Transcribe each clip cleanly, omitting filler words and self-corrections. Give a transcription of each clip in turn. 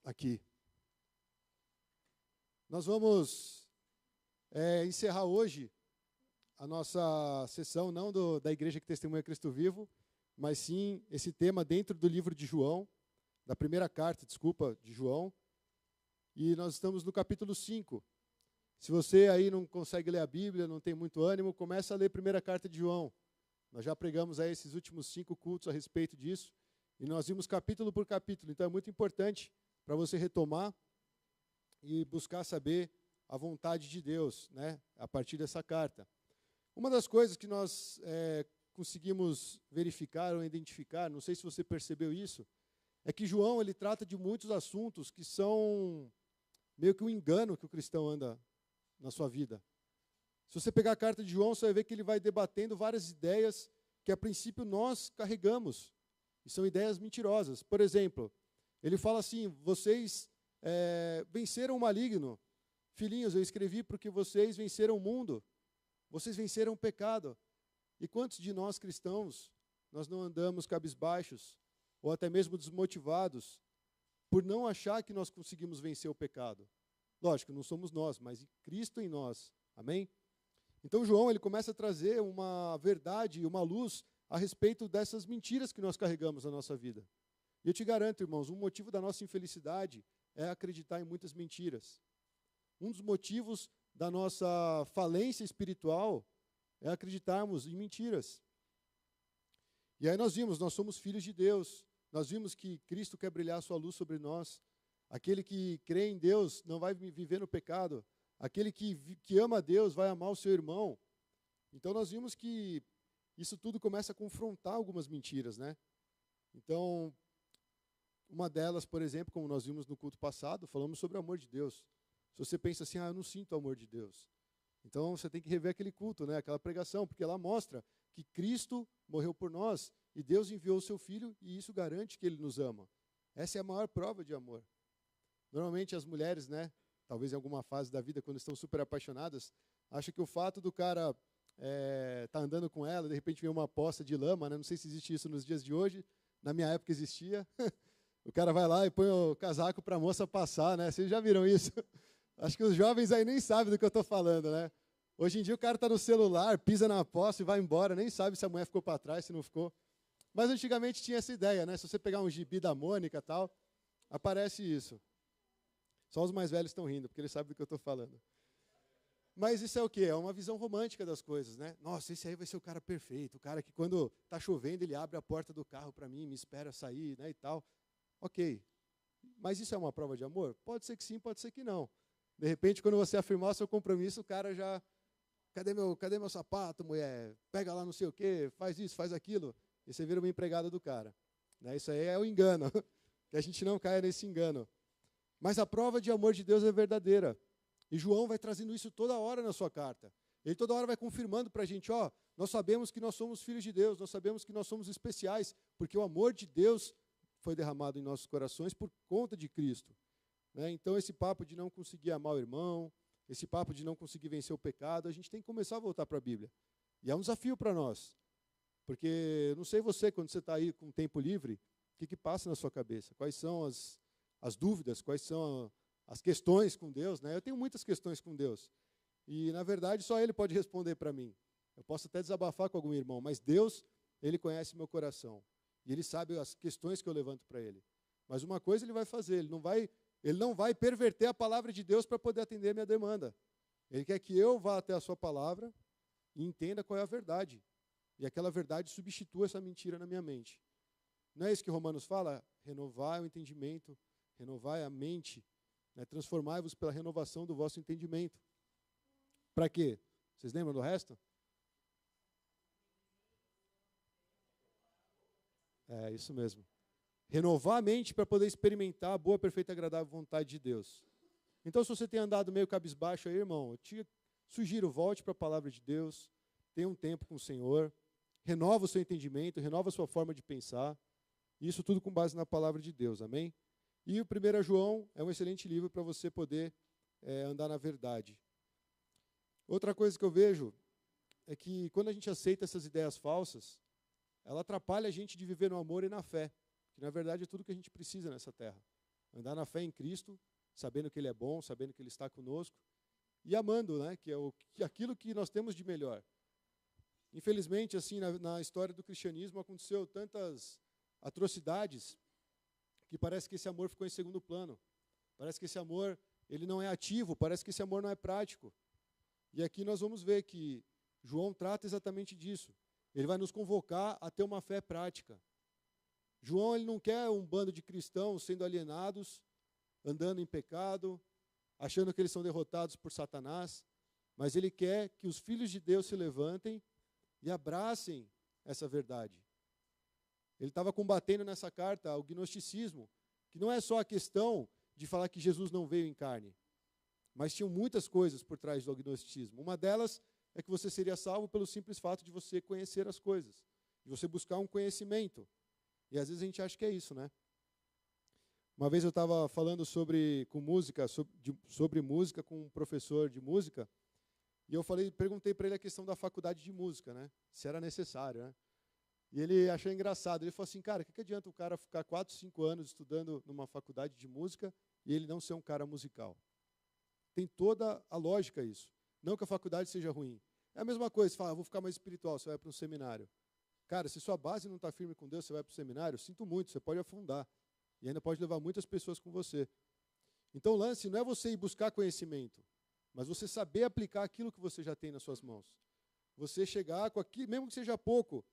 Aqui. Nós vamos encerrar hoje a nossa sessão, não da Igreja que Testemunha Cristo Vivo, mas sim esse tema dentro do livro de João, da primeira carta, de João. E nós estamos no capítulo 5. Se você aí não consegue ler a Bíblia, não tem muito ânimo, começa a ler a primeira carta de João. Nós já pregamos aí esses últimos 5 cultos a respeito disso, e nós vimos capítulo por capítulo. Então é muito importante para você retomar e buscar saber a vontade de Deus, né, a partir dessa carta. Uma das coisas que nós conseguimos verificar ou identificar, não sei se você percebeu isso, é que João ele trata de muitos assuntos que são meio que um engano que o cristão anda na sua vida. Se você pegar a carta de João, você vai ver que ele vai debatendo várias ideias que a princípio nós carregamos, e são ideias mentirosas. Por exemplo, ele fala assim: vocês venceram o maligno. Filhinhos, eu escrevi porque vocês venceram o mundo. Vocês venceram o pecado. E quantos de nós cristãos, nós não andamos cabisbaixos, ou até mesmo desmotivados, por não achar que nós conseguimos vencer o pecado? Lógico, não somos nós, mas Cristo em nós. Amém? Então João ele começa a trazer uma verdade e uma luz a respeito dessas mentiras que nós carregamos na nossa vida. E eu te garanto, irmãos, um motivo da nossa infelicidade é acreditar em muitas mentiras. Um dos motivos da nossa falência espiritual é acreditarmos em mentiras. E aí nós vimos, nós somos filhos de Deus. Nós vimos que Cristo quer brilhar a sua luz sobre nós. Aquele que crê em Deus não vai viver no pecado. Aquele que ama a Deus vai amar o seu irmão. Então nós vimos que isso tudo começa a confrontar algumas mentiras, né? Então, uma delas, por exemplo, como nós vimos no culto passado, falamos sobre o amor de Deus. Se você pensa assim, eu não sinto o amor de Deus, então você tem que rever aquele culto, né? Aquela pregação, porque ela mostra que Cristo morreu por nós e Deus enviou o seu Filho e isso garante que Ele nos ama. Essa é a maior prova de amor. Normalmente as mulheres, né, talvez em alguma fase da vida, quando estão super apaixonadas, acham que o fato do cara tá andando com ela, de repente vem uma poça de lama, né? Não sei se existe isso nos dias de hoje, na minha época existia. O cara vai lá e põe o casaco para a moça passar, né? Vocês já viram isso? Acho que os jovens aí nem sabem do que eu estou falando, né? Hoje em dia o cara está no celular, pisa na poça e vai embora, nem sabe se a mulher ficou para trás, se não ficou. Mas antigamente tinha essa ideia, né? Se você pegar um gibi da Mônica e tal, aparece isso. Só os mais velhos estão rindo, porque eles sabem do que eu estou falando. Mas isso é o quê? É uma visão romântica das coisas, né? Nossa, esse aí vai ser o cara perfeito, o cara que quando está chovendo ele abre a porta do carro para mim, me espera sair, né, e tal. Ok, mas isso é uma prova de amor? Pode ser que sim, pode ser que não. De repente, quando você afirmar o seu compromisso, o cara já... Cadê meu sapato, mulher? Pega lá não sei o quê, faz isso, faz aquilo. E você vira uma empregada do cara. Né? Isso aí é o engano, que a gente não caia nesse engano. Mas a prova de amor de Deus é verdadeira. E João vai trazendo isso toda hora na sua carta. Ele toda hora vai confirmando para a gente, nós sabemos que nós somos filhos de Deus, nós sabemos que nós somos especiais, porque o amor de Deus foi derramado em nossos corações por conta de Cristo. Né? Então, esse papo de não conseguir amar o irmão, esse papo de não conseguir vencer o pecado, a gente tem que começar a voltar para a Bíblia. E é um desafio para nós. Porque, não sei você, quando você está aí com tempo livre, o que passa na sua cabeça? Quais são as dúvidas, quais são as questões com Deus? Né? Eu tenho muitas questões com Deus. E, na verdade, só Ele pode responder para mim. Eu posso até desabafar com algum irmão, mas Deus, Ele conhece meu coração. E Ele sabe as questões que eu levanto para Ele. Mas uma coisa Ele vai fazer, Ele não vai perverter a palavra de Deus para poder atender a minha demanda. Ele quer que eu vá até a sua palavra e entenda qual é a verdade. E aquela verdade substitua essa mentira na minha mente. Não é isso que Romanos fala? Renovar o entendimento, renovar a mente, né? Transformai-vos pela renovação do vosso entendimento. Para quê? Vocês lembram do resto? É isso mesmo. Renovar a mente para poder experimentar a boa, perfeita e agradável vontade de Deus. Então, se você tem andado meio cabisbaixo aí, irmão, eu te sugiro, volte para a palavra de Deus, tenha um tempo com o Senhor, renova o seu entendimento, renova a sua forma de pensar, isso tudo com base na palavra de Deus, amém? E o 1 João é um excelente livro para você poder andar na verdade. Outra coisa que eu vejo é que quando a gente aceita essas ideias falsas, ela atrapalha a gente de viver no amor e na fé, que na verdade é tudo que a gente precisa nessa terra. Andar na fé em Cristo, sabendo que Ele é bom, sabendo que Ele está conosco, e amando, né, que é aquilo que nós temos de melhor. Infelizmente, assim, na história do cristianismo aconteceu tantas atrocidades que parece que esse amor ficou em segundo plano. Parece que esse amor, ele não é ativo, parece que esse amor não é prático. E aqui nós vamos ver que João trata exatamente disso. Ele vai nos convocar a ter uma fé prática. João, ele não quer um bando de cristãos sendo alienados, andando em pecado, achando que eles são derrotados por Satanás, mas ele quer que os filhos de Deus se levantem e abracem essa verdade. Ele estava combatendo nessa carta o gnosticismo, que não é só a questão de falar que Jesus não veio em carne, mas tinham muitas coisas por trás do gnosticismo. Uma delas é que você seria salvo pelo simples fato de você conhecer as coisas, de você buscar um conhecimento. E às vezes a gente acha que é isso, né? Uma vez eu estava falando sobre música com um professor de música, e eu perguntei para ele a questão da faculdade de música, né? Se era necessário, né? E ele achou engraçado. Ele falou assim, cara, o que adianta o cara ficar 4, 5 anos estudando numa faculdade de música e ele não ser um cara musical? Tem toda a lógica isso. Não que a faculdade seja ruim. É a mesma coisa, você fala, vou ficar mais espiritual, você vai para um seminário. Cara, se sua base não está firme com Deus, você vai para o seminário, sinto muito, você pode afundar. E ainda pode levar muitas pessoas com você. Então o lance não é você ir buscar conhecimento, mas você saber aplicar aquilo que você já tem nas suas mãos. Você chegar com aquilo, mesmo que seja pouco,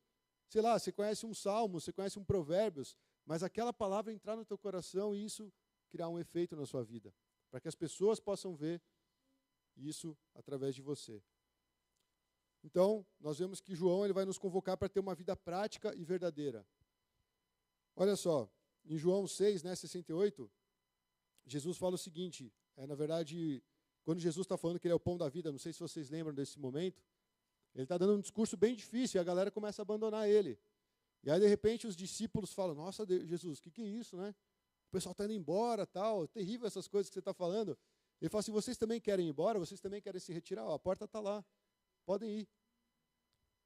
sei lá, você conhece um salmo, você conhece um provérbios, mas aquela palavra entrar no teu coração e isso criar um efeito na sua vida, para que as pessoas possam ver isso através de você. Então, nós vemos que João ele vai nos convocar para ter uma vida prática e verdadeira. Olha só, em João 6, 68, Jesus fala o seguinte, na verdade, quando Jesus está falando que ele é o pão da vida, não sei se vocês lembram desse momento, ele está dando um discurso bem difícil e a galera começa a abandonar ele. E aí, de repente, os discípulos falam, nossa, Jesus, o que é isso, né? O pessoal está indo embora, tal, terrível essas coisas que você está falando. Ele fala assim, vocês também querem ir embora? Vocês também querem se retirar? Ó, a porta está lá, podem ir.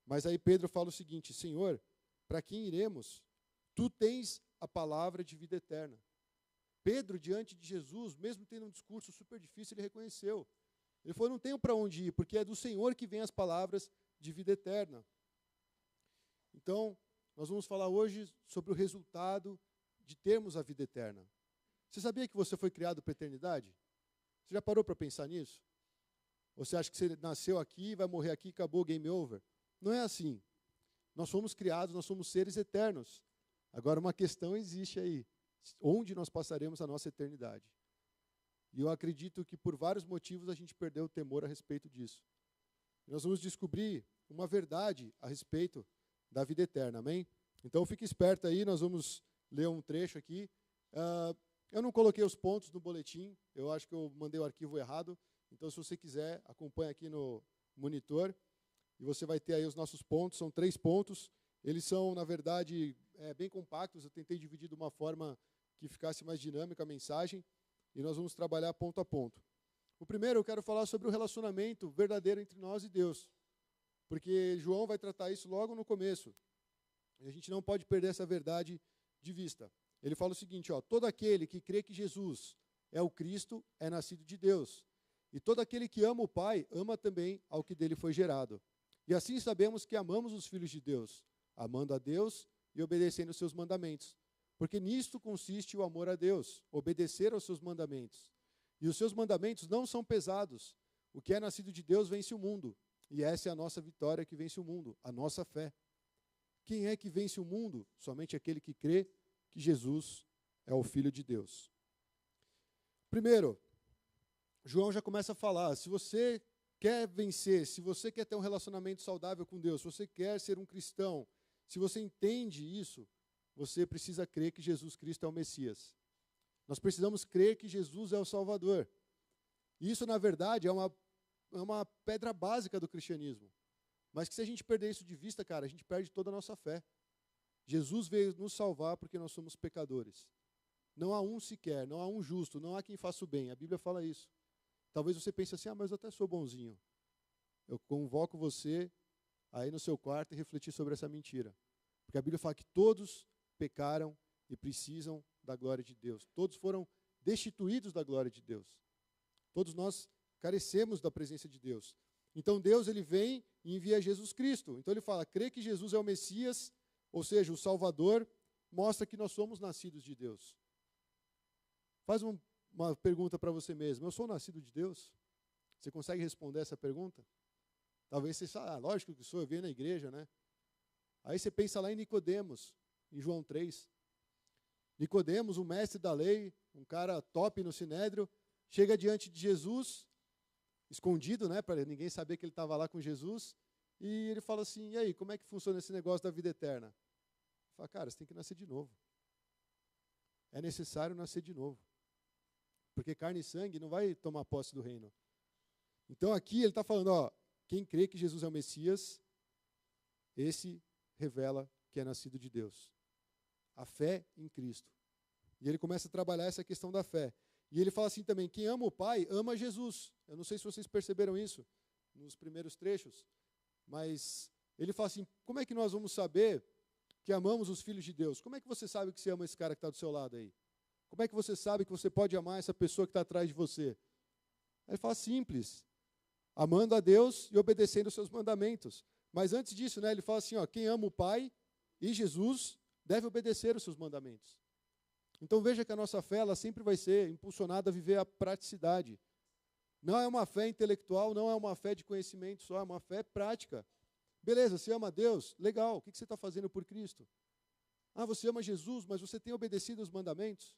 Mas aí Pedro fala o seguinte, Senhor, para quem iremos? Tu tens a palavra de vida eterna. Pedro, diante de Jesus, mesmo tendo um discurso super difícil, ele reconheceu. Ele falou, não tenho para onde ir, porque é do Senhor que vem as palavras de vida eterna. Então, nós vamos falar hoje sobre o resultado de termos a vida eterna. Você sabia que você foi criado para a eternidade? Você já parou para pensar nisso? Ou você acha que você nasceu aqui, vai morrer aqui, acabou, game over? Não é assim. Nós fomos criados, nós somos seres eternos. Agora, uma questão existe aí. Onde nós passaremos a nossa eternidade? E eu acredito que por vários motivos a gente perdeu o temor a respeito disso. E nós vamos descobrir uma verdade a respeito da vida eterna, amém? Então fique esperto aí, nós vamos ler um trecho aqui. Eu não coloquei os pontos no boletim, eu acho que eu mandei o arquivo errado. Então se você quiser, acompanha aqui no monitor. E você vai ter aí os nossos pontos, são 3 pontos. Eles são, na verdade, bem compactos. Eu tentei dividir de uma forma que ficasse mais dinâmica a mensagem. E nós vamos trabalhar ponto a ponto. O primeiro, eu quero falar sobre o relacionamento verdadeiro entre nós e Deus. Porque João vai tratar isso logo no começo. E a gente não pode perder essa verdade de vista. Ele fala o seguinte, ó, todo aquele que crê que Jesus é o Cristo é nascido de Deus. E todo aquele que ama o Pai, ama também ao que dele foi gerado. E assim sabemos que amamos os filhos de Deus, amando a Deus e obedecendo os seus mandamentos. Porque nisto consiste o amor a Deus, obedecer aos seus mandamentos. E os seus mandamentos não são pesados. O que é nascido de Deus vence o mundo. E essa é a nossa vitória que vence o mundo, a nossa fé. Quem é que vence o mundo? Somente aquele que crê que Jesus é o Filho de Deus. Primeiro, João já começa a falar, se você quer vencer, se você quer ter um relacionamento saudável com Deus, se você quer ser um cristão, se você entende isso, você precisa crer que Jesus Cristo é o Messias. Nós precisamos crer que Jesus é o Salvador. Isso, na verdade, é uma pedra básica do cristianismo. Mas que se a gente perder isso de vista, cara, a gente perde toda a nossa fé. Jesus veio nos salvar porque nós somos pecadores. Não há um sequer, não há um justo, não há quem faça o bem. A Bíblia fala isso. Talvez você pense assim, mas eu até sou bonzinho. Eu convoco você a ir no seu quarto e refletir sobre essa mentira. Porque a Bíblia fala que todos pecaram e precisam da glória de Deus. Todos foram destituídos da glória de Deus. Todos nós carecemos da presença de Deus. Então Deus, ele vem e envia Jesus Cristo. Então ele fala, crê que Jesus é o Messias, ou seja, o Salvador, mostra que nós somos nascidos de Deus. Faz uma pergunta para você mesmo, eu sou nascido de Deus? Você consegue responder essa pergunta? Talvez você fale, lógico que sou, eu venho na igreja, né? Aí você pensa lá em Nicodemos, em João 3. Nicodemos, um mestre da lei, um cara top no Sinédrio, chega diante de Jesus, escondido, né, para ninguém saber que ele estava lá com Jesus, e ele fala assim, e aí, como é que funciona esse negócio da vida eterna? Ele fala, cara, você tem que nascer de novo. É necessário nascer de novo. Porque carne e sangue não vai tomar posse do reino. Então aqui ele está falando, quem crê que Jesus é o Messias, esse revela que é nascido de Deus. A fé em Cristo. E ele começa a trabalhar essa questão da fé. E ele fala assim também, quem ama o Pai, ama Jesus. Eu não sei se vocês perceberam isso nos primeiros trechos, mas ele fala assim, como é que nós vamos saber que amamos os filhos de Deus? Como é que você sabe que você ama esse cara que está do seu lado aí? Como é que você sabe que você pode amar essa pessoa que está atrás de você? Aí ele fala simples, amando a Deus e obedecendo os seus mandamentos. Mas antes disso, né, ele fala assim, quem ama o Pai e Jesus deve obedecer os seus mandamentos. Então veja que a nossa fé ela sempre vai ser impulsionada a viver a praticidade. Não é uma fé intelectual, não é uma fé de conhecimento só, é uma fé prática. Beleza, você ama Deus? Legal, o que você está fazendo por Cristo? Você ama Jesus, mas você tem obedecido os mandamentos?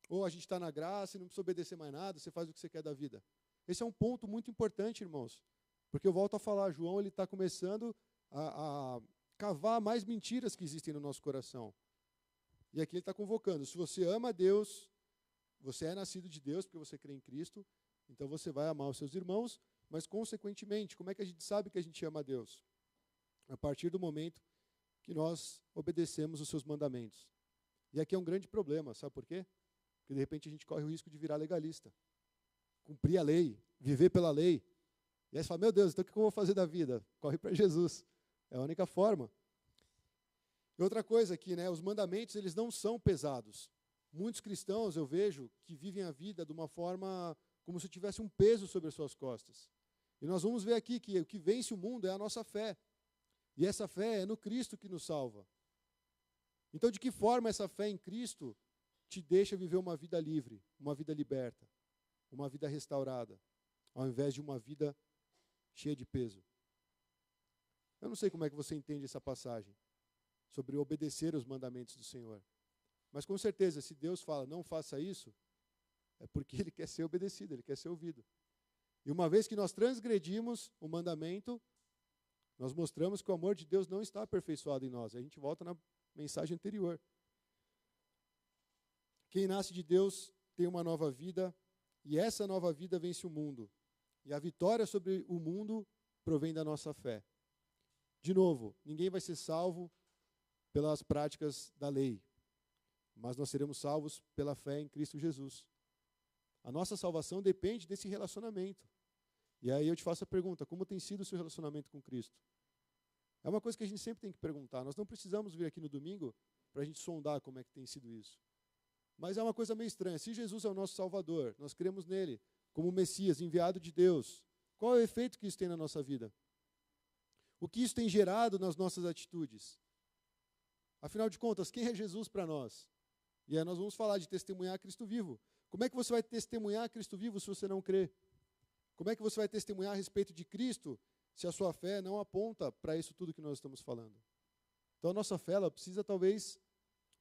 Ou a gente está na graça e não precisa obedecer mais nada, você faz o que você quer da vida? Esse é um ponto muito importante, irmãos. Porque eu volto a falar, João ele está começando a cavar mais mentiras que existem no nosso coração. E aqui ele está convocando, se você ama a Deus, você é nascido de Deus, porque você crê em Cristo, então você vai amar os seus irmãos, mas consequentemente, como é que a gente sabe que a gente ama a Deus? A partir do momento que nós obedecemos os seus mandamentos. E aqui é um grande problema, sabe por quê? Porque de repente a gente corre o risco de virar legalista. Cumprir a lei, viver pela lei. E aí você fala, meu Deus, então o que eu vou fazer da vida? Corre para Jesus. É a única forma. E outra coisa aqui, né, os mandamentos eles não são pesados. Muitos cristãos eu vejo que vivem a vida de uma forma como se tivesse um peso sobre as suas costas. E nós vamos ver aqui que o que vence o mundo é a nossa fé. E essa fé é no Cristo que nos salva. Então, de que forma essa fé em Cristo te deixa viver uma vida livre, uma vida liberta, uma vida restaurada, ao invés de uma vida cheia de peso? Eu não sei como é que você entende essa passagem sobre obedecer os mandamentos do Senhor. Mas com certeza, se Deus fala, não faça isso, é porque Ele quer ser obedecido, Ele quer ser ouvido. E uma vez que nós transgredimos o mandamento, nós mostramos que o amor de Deus não está aperfeiçoado em nós. A gente volta na mensagem anterior. Quem nasce de Deus tem uma nova vida, e essa nova vida vence o mundo. E a vitória sobre o mundo provém da nossa fé. De novo, ninguém vai ser salvo pelas práticas da lei, mas nós seremos salvos pela fé em Cristo Jesus. A nossa salvação depende desse relacionamento. E aí eu te faço a pergunta, como tem sido o seu relacionamento com Cristo? É uma coisa que a gente sempre tem que perguntar. Nós não precisamos vir aqui no domingo para a gente sondar como é que tem sido isso. Mas é uma coisa meio estranha. Se Jesus é o nosso Salvador, nós cremos nele como Messias, enviado de Deus, qual é o efeito que isso tem na nossa vida? O que isso tem gerado nas nossas atitudes? Afinal de contas, quem é Jesus para nós? E aí nós vamos falar de testemunhar Cristo vivo. Como é que você vai testemunhar Cristo vivo se você não crê? Como é que você vai testemunhar a respeito de Cristo se a sua fé não aponta para isso tudo que nós estamos falando? Então a nossa fé ela precisa talvez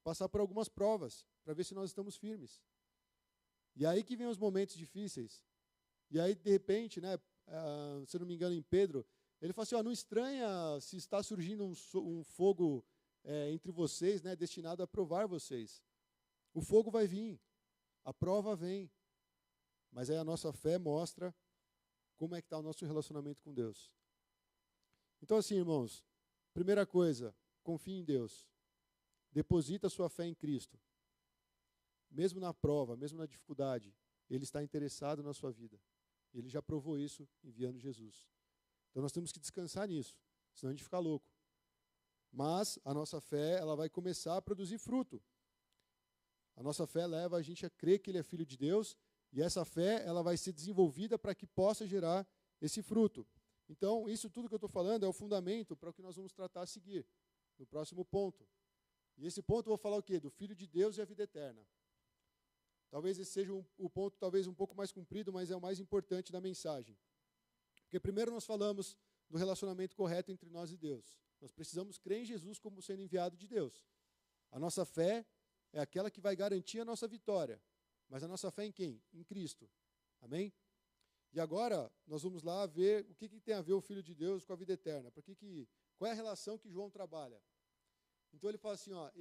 passar por algumas provas para ver se nós estamos firmes. E aí que vem os momentos difíceis. E aí, de repente, né, se eu não me engano, em Pedro, ele fala assim, não estranha se está surgindo um fogo entre vocês, né, destinado a provar vocês. O fogo vai vir, a prova vem. Mas aí a nossa fé mostra como é que está o nosso relacionamento com Deus. Então assim, irmãos, primeira coisa, confie em Deus. Deposita a sua fé em Cristo. Mesmo na prova, mesmo na dificuldade, Ele está interessado na sua vida. Ele já provou isso enviando Jesus. Então nós temos que descansar nisso, senão a gente fica louco. Mas a nossa fé ela vai começar a produzir fruto. A nossa fé leva a gente a crer que ele é filho de Deus, e essa fé ela vai ser desenvolvida para que possa gerar esse fruto. Então, isso tudo que eu estou falando é o fundamento para o que nós vamos tratar a seguir, no próximo ponto. E esse ponto eu vou falar o quê? Do Filho de Deus e a vida eterna. Talvez esse seja o ponto talvez um pouco mais comprido, mas é o mais importante da mensagem. Porque primeiro nós falamos do relacionamento correto entre nós e Deus. Nós precisamos crer em Jesus como sendo enviado de Deus. A nossa fé é aquela que vai garantir a nossa vitória. Mas a nossa fé em quem? Em Cristo. Amém? E agora nós vamos lá ver o que tem a ver o Filho de Deus com a vida eterna. Qual é a relação que João trabalha? Então ele fala assim, ó,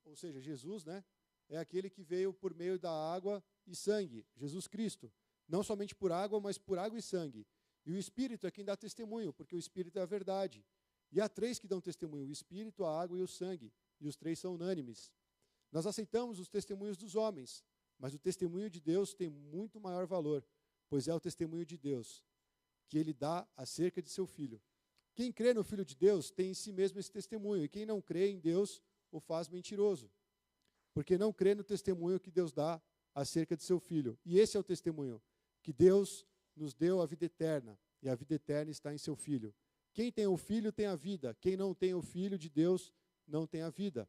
ou seja, Jesus, né, é aquele que veio por meio da água e sangue, Jesus Cristo. Não somente por água, mas por água e sangue. E o Espírito é quem dá testemunho, porque o Espírito é a verdade. E há três que dão testemunho, o Espírito, a água e o sangue. E os três são unânimes. Nós aceitamos os testemunhos dos homens, mas o testemunho de Deus tem muito maior valor, pois é o testemunho de Deus, que ele dá acerca de seu Filho. Quem crê no Filho de Deus tem em si mesmo esse testemunho, e quem não crê em Deus o faz mentiroso, porque não crê no testemunho que Deus dá acerca de seu Filho. E esse é o testemunho, que Deus nos deu a vida eterna, e a vida eterna está em seu Filho. Quem tem o Filho tem a vida, quem não tem o Filho de Deus não tem a vida.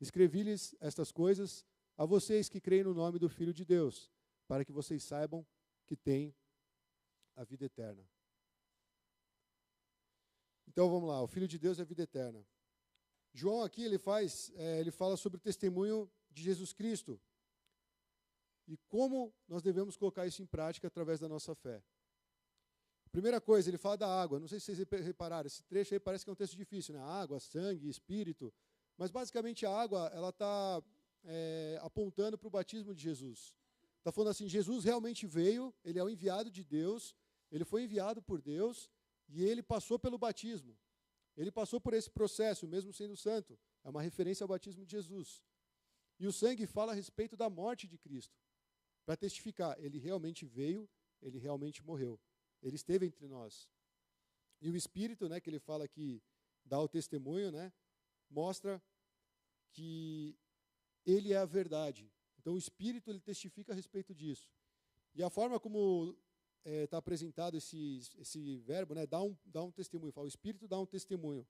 Escrevi-lhes estas coisas a vocês que creem no nome do Filho de Deus, para que vocês saibam que têm a vida eterna. Então vamos lá, o Filho de Deus é a vida eterna. João aqui ele fala sobre o testemunho de Jesus Cristo e como nós devemos colocar isso em prática através da nossa fé. Primeira coisa, ele fala da água. Não sei se vocês repararam, esse trecho aí parece que é um texto difícil, né? Água, sangue, espírito. Mas basicamente a água ela está apontando para o batismo de Jesus. Está falando assim, Jesus realmente veio, ele é o enviado de Deus, ele foi enviado por Deus e ele passou pelo batismo. Ele passou por esse processo, mesmo sendo santo. É uma referência ao batismo de Jesus. E o sangue fala a respeito da morte de Cristo, para testificar, ele realmente veio, ele realmente morreu. Ele esteve entre nós. E o Espírito, né, que ele fala que dá o testemunho, né, mostra que ele é a verdade. Então o Espírito ele testifica a respeito disso. E a forma como está apresentado esse verbo, né, dá um testemunho, fala, o Espírito dá um testemunho.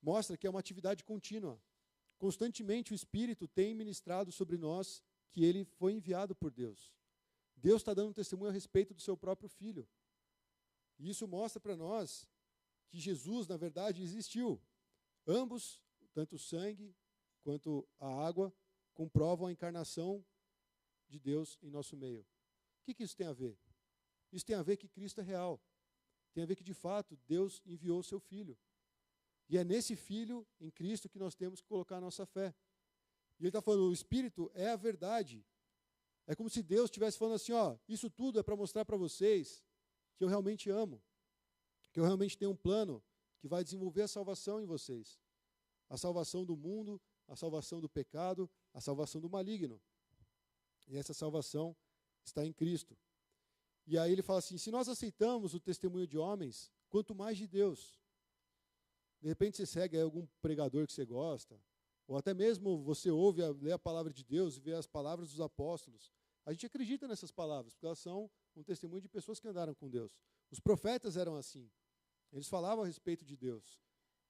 Mostra que é uma atividade contínua. Constantemente o Espírito tem ministrado sobre nós que ele foi enviado por Deus. Deus está dando um testemunho a respeito do seu próprio Filho. E isso mostra para nós que Jesus, na verdade, existiu. Ambos, tanto o sangue quanto a água, comprovam a encarnação de Deus em nosso meio. O que isso tem a ver? Isso tem a ver que Cristo é real. Tem a ver que, de fato, Deus enviou o seu Filho. E é nesse Filho, em Cristo, que nós temos que colocar a nossa fé. E ele está falando, o Espírito é a verdade. É como se Deus estivesse falando assim, ó, isso tudo é para mostrar para vocês que eu realmente amo, que eu realmente tenho um plano que vai desenvolver a salvação em vocês. A salvação do mundo, a salvação do pecado, a salvação do maligno. E essa salvação está em Cristo. E aí ele fala assim, se nós aceitamos o testemunho de homens, quanto mais de Deus. De repente você segue aí algum pregador que você gosta, ou até mesmo você lê a palavra de Deus e vê as palavras dos apóstolos. A gente acredita nessas palavras, porque elas são um testemunho de pessoas que andaram com Deus. Os profetas eram assim. Eles falavam a respeito de Deus.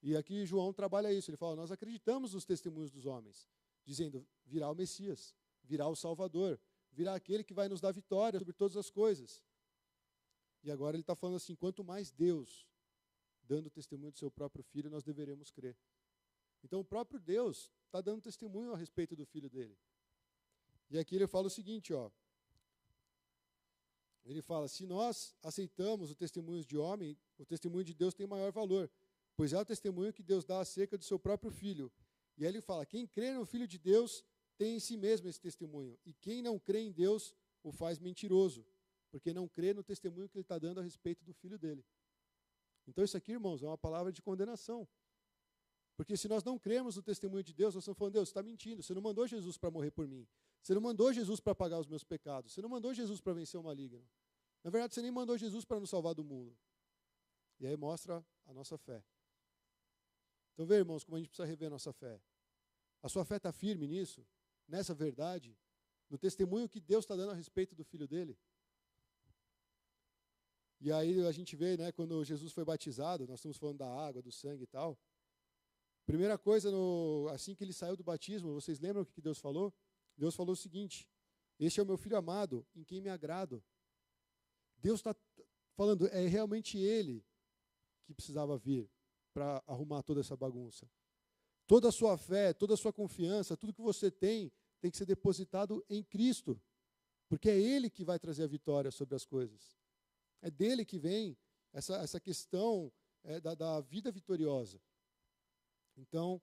E aqui João trabalha isso. Ele fala, nós acreditamos nos testemunhos dos homens, dizendo, virá o Messias, virá o Salvador, virá aquele que vai nos dar vitória sobre todas as coisas. E agora ele está falando assim, quanto mais Deus dando testemunho do seu próprio Filho, nós deveremos crer. Então o próprio Deus está dando testemunho a respeito do Filho dele. E aqui ele fala o seguinte, ó. Ele fala, se nós aceitamos o testemunho de homem, o testemunho de Deus tem maior valor, pois é o testemunho que Deus dá acerca do seu próprio Filho. E aí ele fala, quem crê no Filho de Deus tem em si mesmo esse testemunho, e quem não crê em Deus o faz mentiroso, porque não crê no testemunho que ele está dando a respeito do Filho dele. Então isso aqui, irmãos, é uma palavra de condenação. Porque se nós não cremos no testemunho de Deus, nós estamos falando, Deus, você está mentindo, você não mandou Jesus para morrer por mim. Você não mandou Jesus para pagar os meus pecados. Você não mandou Jesus para vencer o maligno. Na verdade, você nem mandou Jesus para nos salvar do mundo. E aí mostra a nossa fé. Então, vê, irmãos, como a gente precisa rever a nossa fé. A sua fé está firme nisso? nessa verdade, no testemunho que Deus está dando a respeito do Filho dele? E aí a gente vê, né, quando Jesus foi batizado, nós estamos falando da água, do sangue e tal. Primeira coisa, assim que ele saiu do batismo, vocês lembram o que Deus falou? Deus falou o seguinte: este é o meu Filho amado, em quem me agrado. Deus está falando, é realmente Ele que precisava vir para arrumar toda essa bagunça. Toda a sua fé, toda a sua confiança, tudo que você tem que ser depositado em Cristo. Porque é Ele que vai trazer a vitória sobre as coisas. É dele que vem essa questão da vida vitoriosa. Então,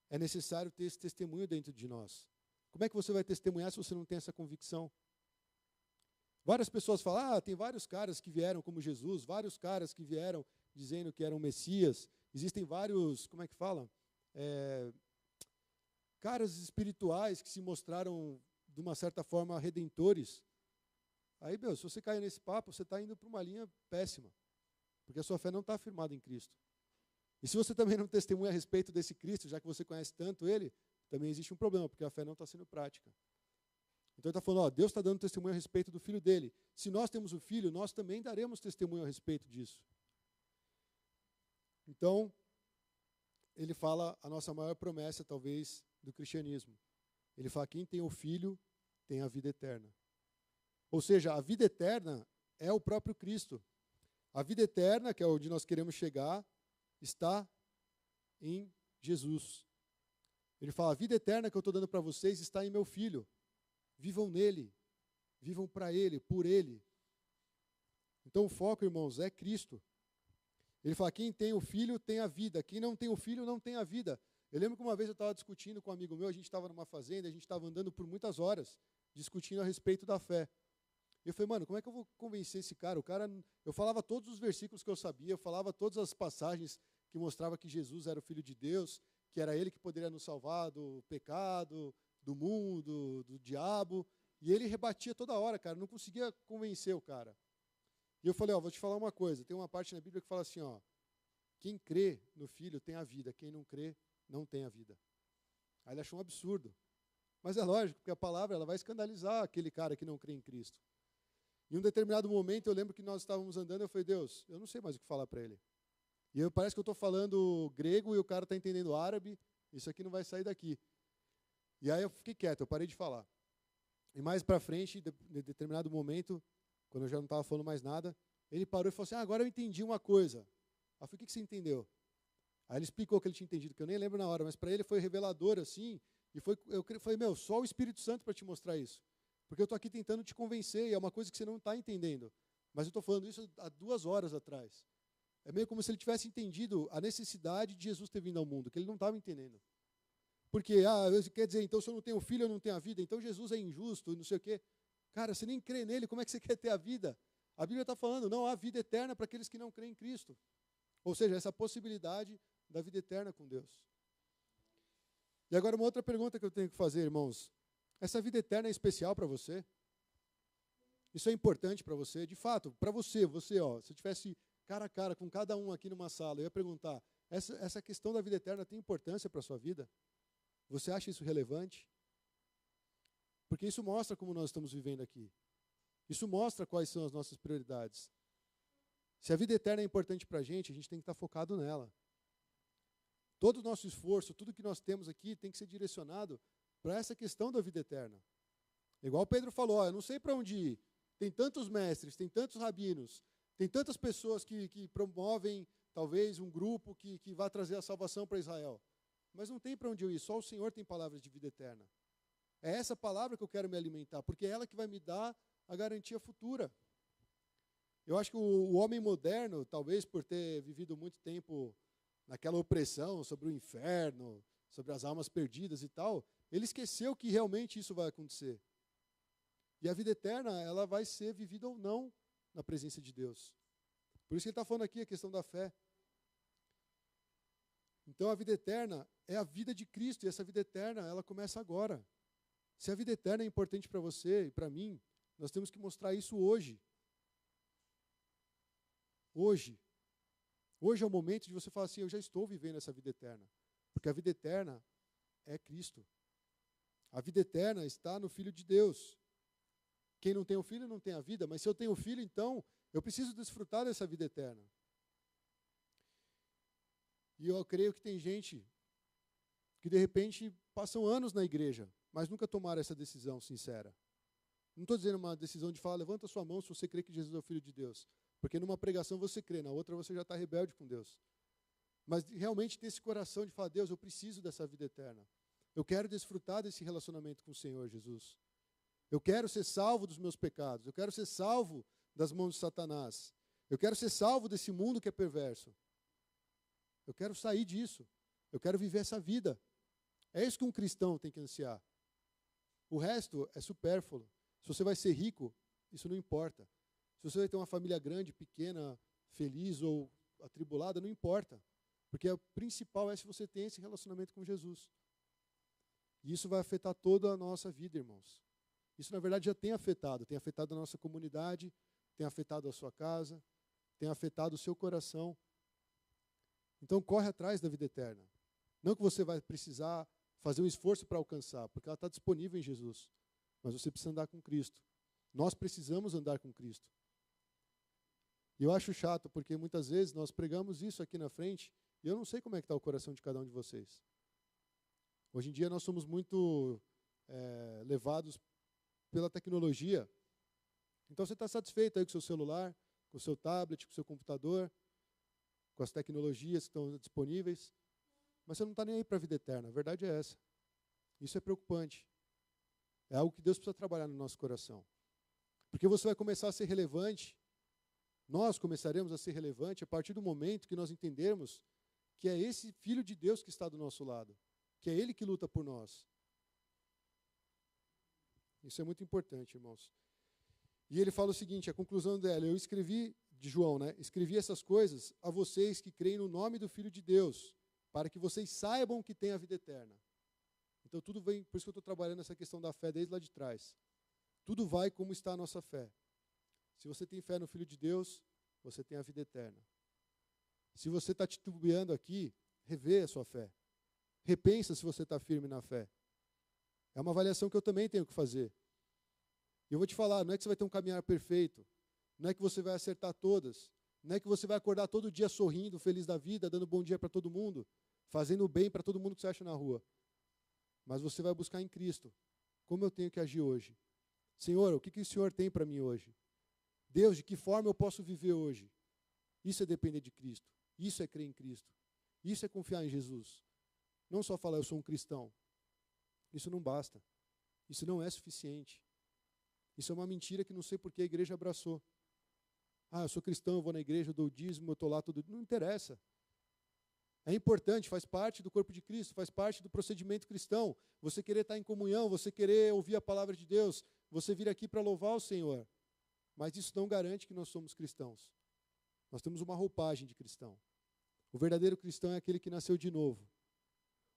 é necessário ter esse testemunho dentro de nós. Como é que você vai testemunhar se você não tem essa convicção? Várias pessoas falam, tem vários caras que vieram como Jesus, vários caras que vieram dizendo que eram Messias. Existem vários, como é que fala? Caras espirituais que se mostraram, de uma certa forma, redentores. Aí, se você cair nesse papo, você está indo para uma linha péssima, porque a sua fé não está firmada em Cristo. E se você também não testemunha a respeito desse Cristo, já que você conhece tanto Ele, também existe um problema, porque a fé não está sendo prática. Então ele está falando, Deus está dando testemunho a respeito do Filho dele. Se nós temos o Filho, nós também daremos testemunho a respeito disso. Então, ele fala a nossa maior promessa, talvez, do cristianismo. Ele fala, quem tem o Filho tem a vida eterna. Ou seja, a vida eterna é o próprio Cristo. A vida eterna, que é onde nós queremos chegar, está em Jesus. Ele fala, a vida eterna que eu estou dando para vocês está em meu Filho. Vivam nele, vivam para ele, por ele. Então o foco, irmãos, é Cristo. Ele fala, quem tem o Filho tem a vida, quem não tem o Filho não tem a vida. Eu lembro que uma vez eu estava discutindo com um amigo meu, a gente estava numa fazenda, a gente estava andando por muitas horas, discutindo a respeito da fé. Eu falei, mano, como é que eu vou convencer esse cara? Eu falava todos os versículos que eu sabia, eu falava todas as passagens que mostravam que Jesus era o Filho de Deus, que era Ele que poderia nos salvar do pecado, do mundo, do diabo. E ele rebatia toda hora, cara, não conseguia convencer o cara. E eu falei, vou te falar uma coisa, tem uma parte na Bíblia que fala assim, quem crê no Filho tem a vida, quem não crê não tem a vida. Aí ele achou um absurdo. Mas é lógico, porque a palavra ela vai escandalizar aquele cara que não crê em Cristo. Em um determinado momento, eu lembro que nós estávamos andando, eu falei, Deus, eu não sei mais o que falar para ele. E parece que eu estou falando grego e o cara está entendendo árabe, isso aqui não vai sair daqui. E aí eu fiquei quieto, eu parei de falar. E mais para frente, em determinado momento, quando eu já não estava falando mais nada, ele parou e falou assim, agora eu entendi uma coisa. Aí eu falei, o que você entendeu? Aí ele explicou o que ele tinha entendido, que eu nem lembro na hora, mas para ele foi revelador assim, e eu falei, só o Espírito Santo para te mostrar isso. Porque eu estou aqui tentando te convencer, e é uma coisa que você não está entendendo. Mas eu estou falando isso há 2 horas atrás. É meio como se ele tivesse entendido a necessidade de Jesus ter vindo ao mundo, que ele não estava entendendo. Porque, quer dizer, então se eu não tenho filho, eu não tenho a vida, então Jesus é injusto, não sei o quê. Cara, você nem crê nele, como é que você quer ter a vida? A Bíblia está falando, não há vida eterna para aqueles que não creem em Cristo. Ou seja, essa possibilidade da vida eterna com Deus. E agora uma outra pergunta que eu tenho que fazer, irmãos. Essa vida eterna é especial para você? Isso é importante para você? De fato, para você, se eu tivesse cara a cara com cada um aqui numa sala, eu ia perguntar, essa questão da vida eterna tem importância para a sua vida? Você acha isso relevante? Porque isso mostra como nós estamos vivendo aqui. Isso mostra quais são as nossas prioridades. Se a vida eterna é importante para a gente tem que estar focado nela. Todo o nosso esforço, tudo que nós temos aqui tem que ser direcionado para essa questão da vida eterna. Igual Pedro falou, eu não sei para onde ir. Tem tantos mestres, tem tantos rabinos, tem tantas pessoas que promovem, talvez, um grupo que vai trazer a salvação para Israel. Mas não tem para onde eu ir, só o Senhor tem palavras de vida eterna. É essa palavra que eu quero me alimentar, porque é ela que vai me dar a garantia futura. Eu acho que o homem moderno, talvez por ter vivido muito tempo naquela opressão sobre o inferno, sobre as almas perdidas e tal, ele esqueceu que realmente isso vai acontecer. E a vida eterna, ela vai ser vivida ou não na presença de Deus. Por isso que ele está falando aqui a questão da fé. Então a vida eterna é a vida de Cristo, e essa vida eterna, ela começa agora. Se a vida eterna é importante para você e para mim, nós temos que mostrar isso hoje. Hoje. Hoje é o momento de você falar assim, eu já estou vivendo essa vida eterna. Porque a vida eterna é Cristo. A vida eterna está no Filho de Deus. Quem não tem o Filho não tem a vida, mas se eu tenho o Filho, então eu preciso desfrutar dessa vida eterna. E eu creio que tem gente que, de repente, passam anos na igreja, mas nunca tomaram essa decisão sincera. Não estou dizendo uma decisão de falar, levanta a sua mão se você crê que Jesus é o Filho de Deus. Porque numa pregação você crê, na outra você já está rebelde com Deus. Mas realmente ter esse coração de falar, Deus, eu preciso dessa vida eterna. Eu quero desfrutar desse relacionamento com o Senhor Jesus. Eu quero ser salvo dos meus pecados. Eu quero ser salvo das mãos de Satanás. Eu quero ser salvo desse mundo que é perverso. Eu quero sair disso. Eu quero viver essa vida. É isso que um cristão tem que ansiar. O resto é supérfluo. Se você vai ser rico, isso não importa. Se você vai ter uma família grande, pequena, feliz ou atribulada, não importa. Porque o principal é se você tem esse relacionamento com Jesus. E isso vai afetar toda a nossa vida, irmãos. Isso, na verdade, já tem afetado a nossa comunidade, tem afetado a sua casa, tem afetado o seu coração. Então, corre atrás da vida eterna. Não que você vai precisar fazer um esforço para alcançar, porque ela está disponível em Jesus. Mas você precisa andar com Cristo. Nós precisamos andar com Cristo. E eu acho chato, porque muitas vezes nós pregamos isso aqui na frente, e eu não sei como é que está o coração de cada um de vocês. Hoje em dia nós somos muito levados pela tecnologia. Então você está satisfeito aí com o seu celular, com o seu tablet, com o seu computador, com as tecnologias que estão disponíveis, mas você não está nem aí para a vida eterna. A verdade é essa. Isso é preocupante. É algo que Deus precisa trabalhar no nosso coração. Porque você vai começar a ser relevante, nós começaremos a ser relevante a partir do momento que nós entendermos que é esse Filho de Deus que está do nosso lado, que é Ele que luta por nós. Isso é muito importante, irmãos. E ele fala o seguinte, a conclusão dela, eu escrevi, de João, né? Escrevi essas coisas a vocês que creem no nome do Filho de Deus, para que vocês saibam que tem a vida eterna. Então tudo vem, por isso que eu estou trabalhando essa questão da fé desde lá de trás. Tudo vai como está a nossa fé. Se você tem fé no Filho de Deus, você tem a vida eterna. Se você está titubeando aqui, revê a sua fé. Repensa se você está firme na fé. É uma avaliação que eu também tenho que fazer. E eu vou te falar, não é que você vai ter um caminhar perfeito, não é que você vai acertar todas, não é que você vai acordar todo dia sorrindo, feliz da vida, dando bom dia para todo mundo, fazendo bem para todo mundo que você acha na rua. Mas você vai buscar em Cristo. Como eu tenho que agir hoje? Senhor, o que o Senhor tem para mim hoje? Deus, de que forma eu posso viver hoje? Isso é depender de Cristo. Isso é crer em Cristo. Isso é confiar em Jesus. Não só falar, eu sou um cristão. Isso não basta. Isso não é suficiente. Isso é uma mentira que não sei por que a igreja abraçou. Ah, eu sou cristão, eu vou na igreja, eu dou o dízimo, eu estou lá todo dia. Não interessa. É importante, faz parte do corpo de Cristo, faz parte do procedimento cristão. Você querer estar em comunhão, você querer ouvir a palavra de Deus, você vir aqui para louvar o Senhor. Mas isso não garante que nós somos cristãos. Nós temos uma roupagem de cristão. O verdadeiro cristão é aquele que nasceu de novo.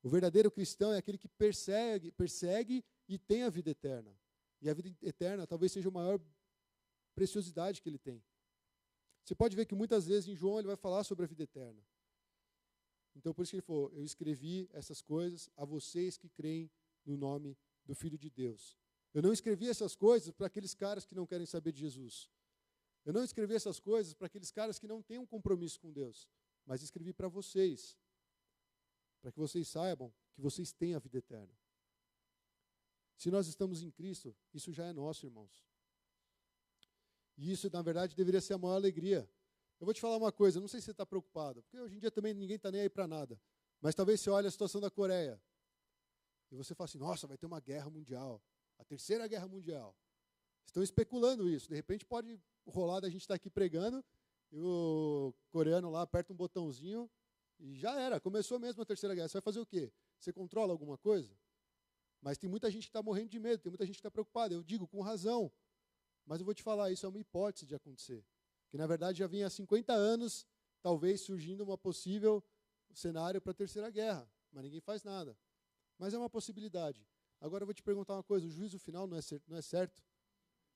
O verdadeiro cristão é aquele que persegue e tem a vida eterna. E a vida eterna talvez seja a maior preciosidade que ele tem. Você pode ver que muitas vezes em João ele vai falar sobre a vida eterna. Então por isso que ele falou, eu escrevi essas coisas a vocês que creem no nome do Filho de Deus. Eu não escrevi essas coisas para aqueles caras que não querem saber de Jesus. Eu não escrevi essas coisas para aqueles caras que não têm um compromisso com Deus. Mas escrevi para vocês. Para que vocês saibam que vocês têm a vida eterna. Se nós estamos em Cristo, isso já é nosso, irmãos. E isso, na verdade, deveria ser a maior alegria. Eu vou te falar uma coisa, não sei se você está preocupado, porque hoje em dia também ninguém está nem aí para nada. Mas talvez você olhe a situação da Coreia e você fala assim, nossa, vai ter uma guerra mundial, a terceira guerra mundial. Estão especulando isso. De repente pode rolar da gente estar aqui pregando e o coreano lá aperta um botãozinho e já era, começou mesmo a terceira guerra. Você vai fazer o quê? Você controla alguma coisa? Mas tem muita gente que está morrendo de medo, tem muita gente que está preocupada. Eu digo com razão. Mas eu vou te falar, isso é uma hipótese de acontecer. Que na verdade já vinha há 50 anos, talvez surgindo uma possível cenário para a terceira guerra. Mas ninguém faz nada. Mas é uma possibilidade. Agora eu vou te perguntar uma coisa, o juízo final não é certo?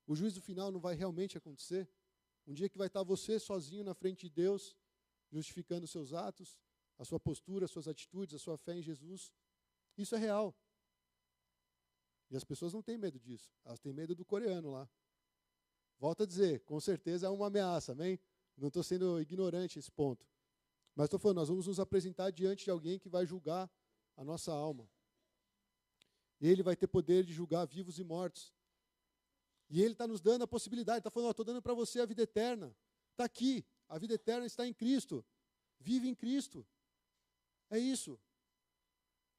O juízo final não vai realmente acontecer? Um dia que vai estar você sozinho na frente de Deus, justificando os seus atos, a sua postura, as suas atitudes, a sua fé em Jesus. Isso é real. E as pessoas não têm medo disso. Elas têm medo do coreano lá. Volto a dizer, com certeza é uma ameaça, amém? Não estou sendo ignorante esse ponto. Mas estou falando, nós vamos nos apresentar diante de alguém que vai julgar a nossa alma. Ele vai ter poder de julgar vivos e mortos. E Ele está nos dando a possibilidade, está falando, estou dando para você a vida eterna. Está aqui, a vida eterna está em Cristo. Vive em Cristo. É isso.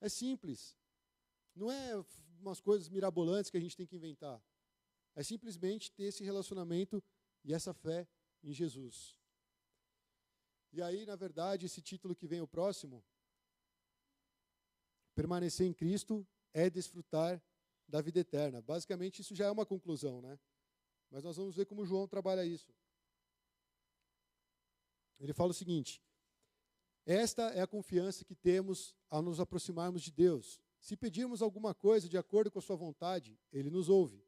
É simples. Não é umas coisas mirabolantes que a gente tem que inventar. É simplesmente ter esse relacionamento e essa fé em Jesus. E aí, na verdade, esse título que vem o próximo, permanecer em Cristo é desfrutar da vida eterna. Basicamente, isso já é uma conclusão, né? Mas nós vamos ver como João trabalha isso. Ele fala o seguinte: esta é a confiança que temos ao nos aproximarmos de Deus. Se pedirmos alguma coisa de acordo com a sua vontade, Ele nos ouve.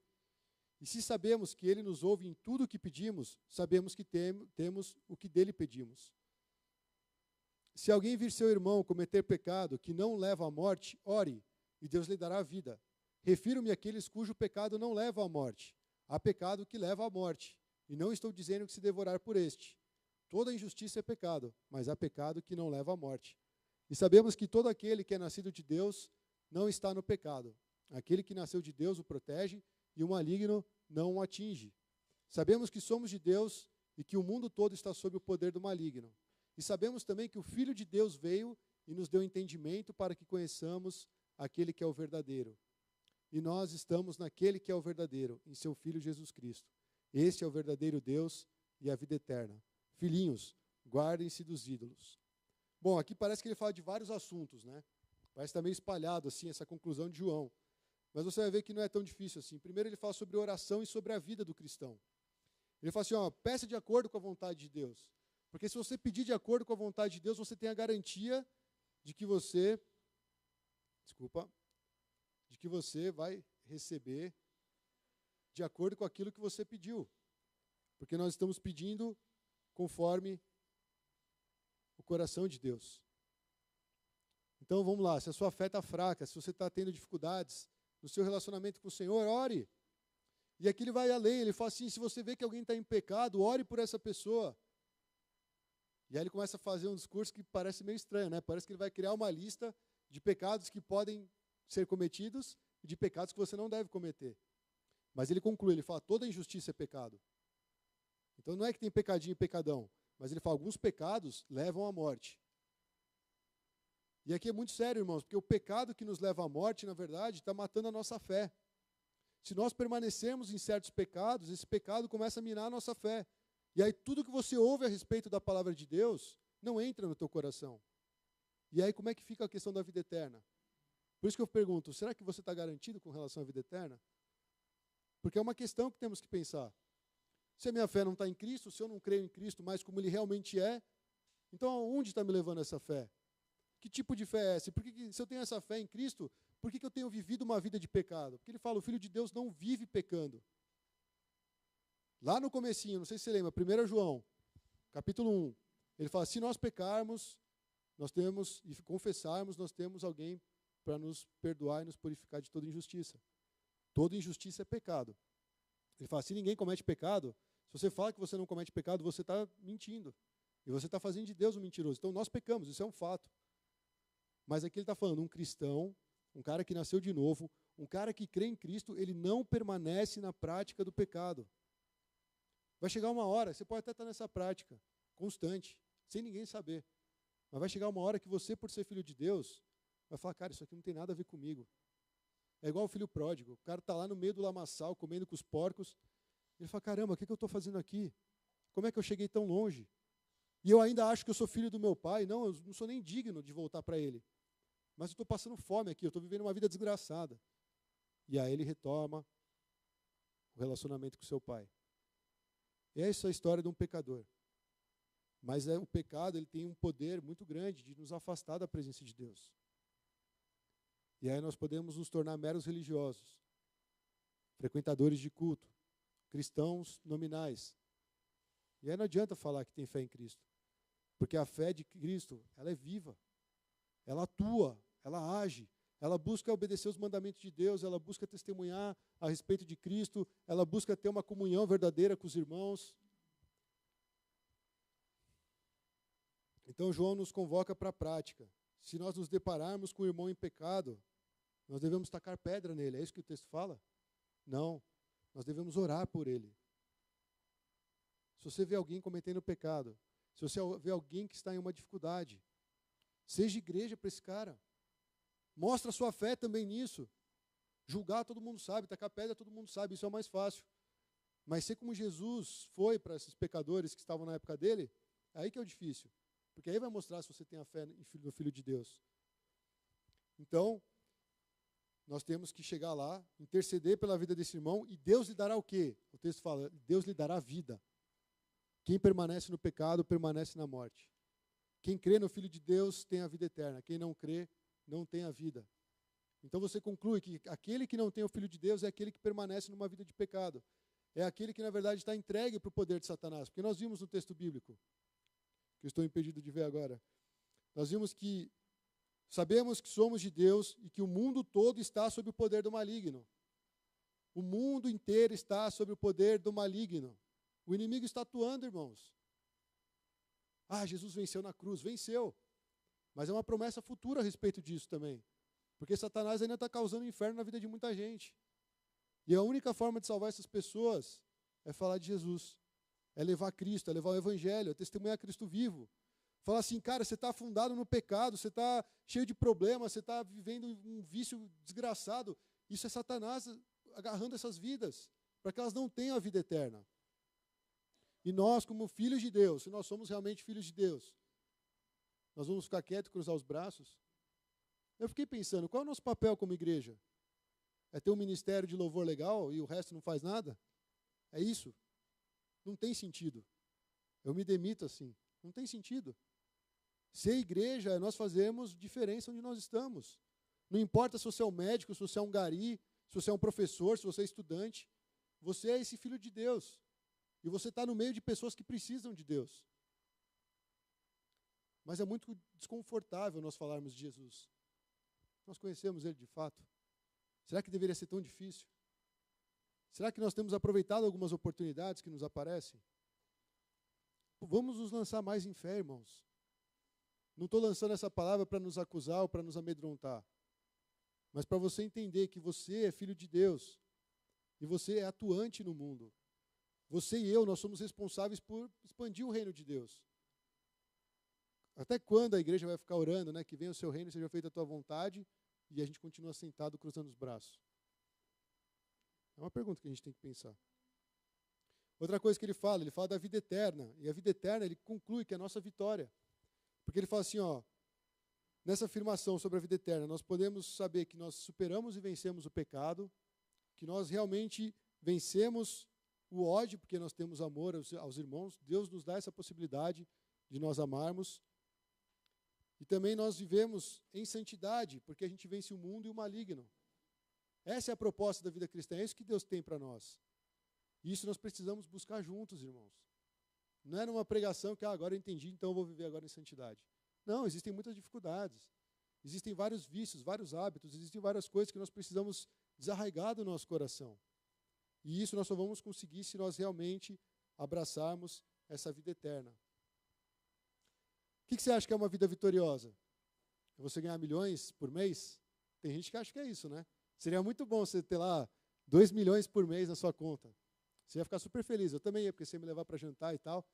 E se sabemos que Ele nos ouve em tudo o que pedimos, sabemos que temos o que dele pedimos. Se alguém vir seu irmão cometer pecado que não leva à morte, ore, e Deus lhe dará a vida. Refiro-me àqueles cujo pecado não leva à morte. Há pecado que leva à morte, e não estou dizendo que se devorar por este. Toda injustiça é pecado, mas há pecado que não leva à morte. E sabemos que todo aquele que é nascido de Deus não está no pecado. Aquele que nasceu de Deus o protege, e o maligno não o atinge. Sabemos que somos de Deus e que o mundo todo está sob o poder do maligno. E sabemos também que o Filho de Deus veio e nos deu entendimento para que conheçamos aquele que é o verdadeiro. E nós estamos naquele que é o verdadeiro, em seu Filho Jesus Cristo. Este é o verdadeiro Deus e a vida eterna. Filhinhos, guardem-se dos ídolos. Bom, aqui parece que ele fala de vários assuntos, né? Parece que está meio espalhado assim essa conclusão de João. Mas você vai ver que não é tão difícil assim. Primeiro ele fala sobre oração e sobre a vida do cristão. Ele fala assim, peça de acordo com a vontade de Deus. Porque se você pedir de acordo com a vontade de Deus, você tem a garantia de que você, vai receber de acordo com aquilo que você pediu. Porque nós estamos pedindo conforme o coração de Deus. Então vamos lá, se a sua fé está fraca, se você está tendo dificuldades no seu relacionamento com o Senhor, ore. E aqui ele vai além, ele fala assim, se você vê que alguém está em pecado, ore por essa pessoa. E aí ele começa a fazer um discurso que parece meio estranho, né? Parece que ele vai criar uma lista de pecados que podem ser cometidos e de pecados que você não deve cometer. Mas ele conclui, ele fala, toda injustiça é pecado. Então não é que tem pecadinho e pecadão, mas ele fala, alguns pecados levam à morte. E aqui é muito sério, irmãos, porque o pecado que nos leva à morte, na verdade, está matando a nossa fé. Se nós permanecermos em certos pecados, esse pecado começa a minar a nossa fé. E aí tudo que você ouve a respeito da palavra de Deus não entra no teu coração. E aí como é que fica a questão da vida eterna? Por isso que eu pergunto, será que você está garantido com relação à vida eterna? Porque é uma questão que temos que pensar. Se a minha fé não está em Cristo, se eu não creio em Cristo mais como Ele realmente é, então aonde está me levando essa fé? Que tipo de fé é essa? Se eu tenho essa fé em Cristo, por que eu tenho vivido uma vida de pecado? Porque ele fala, o Filho de Deus não vive pecando. Lá no comecinho, não sei se você lembra, 1 João, capítulo 1, ele fala, se nós pecarmos, nós temos, e confessarmos, nós temos alguém para nos perdoar e nos purificar de toda injustiça. Toda injustiça é pecado. Ele fala, se ninguém comete pecado, se você fala que você não comete pecado, você está mentindo. E você está fazendo de Deus um mentiroso. Então nós pecamos, isso é um fato. Mas aqui ele está falando, um cristão, um cara que nasceu de novo, um cara que crê em Cristo, ele não permanece na prática do pecado. Vai chegar uma hora, você pode até estar nessa prática, constante, sem ninguém saber. Mas vai chegar uma hora que você, por ser filho de Deus, vai falar, cara, isso aqui não tem nada a ver comigo. É igual o filho pródigo, o cara está lá no meio do lamaçal, comendo com os porcos, ele fala, caramba, o que eu estou fazendo aqui? Como é que eu cheguei tão longe? E eu ainda acho que eu sou filho do meu pai, não, eu não sou nem digno de voltar para ele. Mas eu estou passando fome aqui, eu estou vivendo uma vida desgraçada. E aí ele retoma o relacionamento com seu pai. Essa é a história de um pecador. Mas o pecado ele tem um poder muito grande de nos afastar da presença de Deus. E aí nós podemos nos tornar meros religiosos, frequentadores de culto, cristãos nominais. E aí não adianta falar que tem fé em Cristo. Porque a fé de Cristo, ela é viva. Ela atua, ela age, Ela busca obedecer os mandamentos de Deus, ela busca testemunhar a respeito de Cristo, ela busca ter uma comunhão verdadeira com os irmãos. Então, João nos convoca para a prática. Se nós nos depararmos com o irmão em pecado, nós devemos tacar pedra nele. É isso que o texto fala? Não. Nós devemos orar por ele. Se você vê alguém cometendo pecado, se você vê alguém que está em uma dificuldade, seja igreja para esse cara. Mostra a sua fé também nisso. Julgar todo mundo sabe, tacar pedra todo mundo sabe, isso é o mais fácil. Mas ser como Jesus foi para esses pecadores que estavam na época dele, é aí que é o difícil. Porque aí vai mostrar se você tem a fé no Filho de Deus. Então, nós temos que chegar lá, interceder pela vida desse irmão, e Deus lhe dará o quê? O texto fala, Deus lhe dará vida. Quem permanece no pecado, permanece na morte. Quem crê no Filho de Deus tem a vida eterna. Quem não crê, não tem a vida. Então você conclui que aquele que não tem o Filho de Deus é aquele que permanece numa vida de pecado. É aquele que, na verdade, está entregue para o poder de Satanás. Porque nós vimos no texto bíblico, que eu estou impedido de ver agora, nós vimos que sabemos que somos de Deus e que o mundo todo está sob o poder do maligno. O mundo inteiro está sob o poder do maligno. O inimigo está atuando, irmãos. Ah, Jesus venceu na cruz. Venceu. Mas é uma promessa futura a respeito disso também. Porque Satanás ainda está causando inferno na vida de muita gente. E a única forma de salvar essas pessoas é falar de Jesus. É levar Cristo, é levar o Evangelho, é testemunhar Cristo vivo. Falar assim, cara, você está afundado no pecado, você está cheio de problemas, você está vivendo um vício desgraçado. Isso é Satanás agarrando essas vidas, para que elas não tenham a vida eterna. E nós, como filhos de Deus, se nós somos realmente filhos de Deus, nós vamos ficar quietos e cruzar os braços? Eu fiquei pensando, qual é o nosso papel como igreja? É ter um ministério de louvor legal e o resto não faz nada? É isso? Não tem sentido. Eu me demito assim. Não tem sentido. Ser igreja é nós fazermos diferença onde nós estamos. Não importa se você é um médico, se você é um gari, se você é um professor, se você é estudante. Você é esse filho de Deus. E você está no meio de pessoas que precisam de Deus. Mas é muito desconfortável nós falarmos de Jesus. Nós conhecemos Ele de fato? Será que deveria ser tão difícil? Será que nós temos aproveitado algumas oportunidades que nos aparecem? Vamos nos lançar mais em fé, irmãos. Não estou lançando essa palavra para nos acusar ou para nos amedrontar. Mas para você entender que você é filho de Deus. E você é atuante no mundo. Você e eu, nós somos responsáveis por expandir o reino de Deus. Até quando a igreja vai ficar orando, né? Que venha o seu reino, seja feita a tua vontade, e a gente continua sentado cruzando os braços? É uma pergunta que a gente tem que pensar. Outra coisa que ele fala da vida eterna. E a vida eterna, ele conclui que é a nossa vitória. Porque ele fala assim, ó, nessa afirmação sobre a vida eterna, nós podemos saber que nós superamos e vencemos o pecado, que nós realmente vencemos o ódio, porque nós temos amor aos irmãos. Deus nos dá essa possibilidade de nós amarmos. E também nós vivemos em santidade, porque a gente vence o mundo e o maligno. Essa é a proposta da vida cristã, é isso que Deus tem para nós. E isso nós precisamos buscar juntos, irmãos. Não é numa pregação que agora eu entendi, então eu vou viver agora em santidade. Não, existem muitas dificuldades. Existem vários vícios, vários hábitos, existem várias coisas que nós precisamos desarraigar do nosso coração. E isso nós só vamos conseguir se nós realmente abraçarmos essa vida eterna. O que você acha que é uma vida vitoriosa? É você ganhar milhões por mês? Tem gente que acha que é isso, né? Seria muito bom você ter lá 2 milhões por mês na sua conta. Você ia ficar super feliz. Eu também ia, porque você ia me levar para jantar e tal.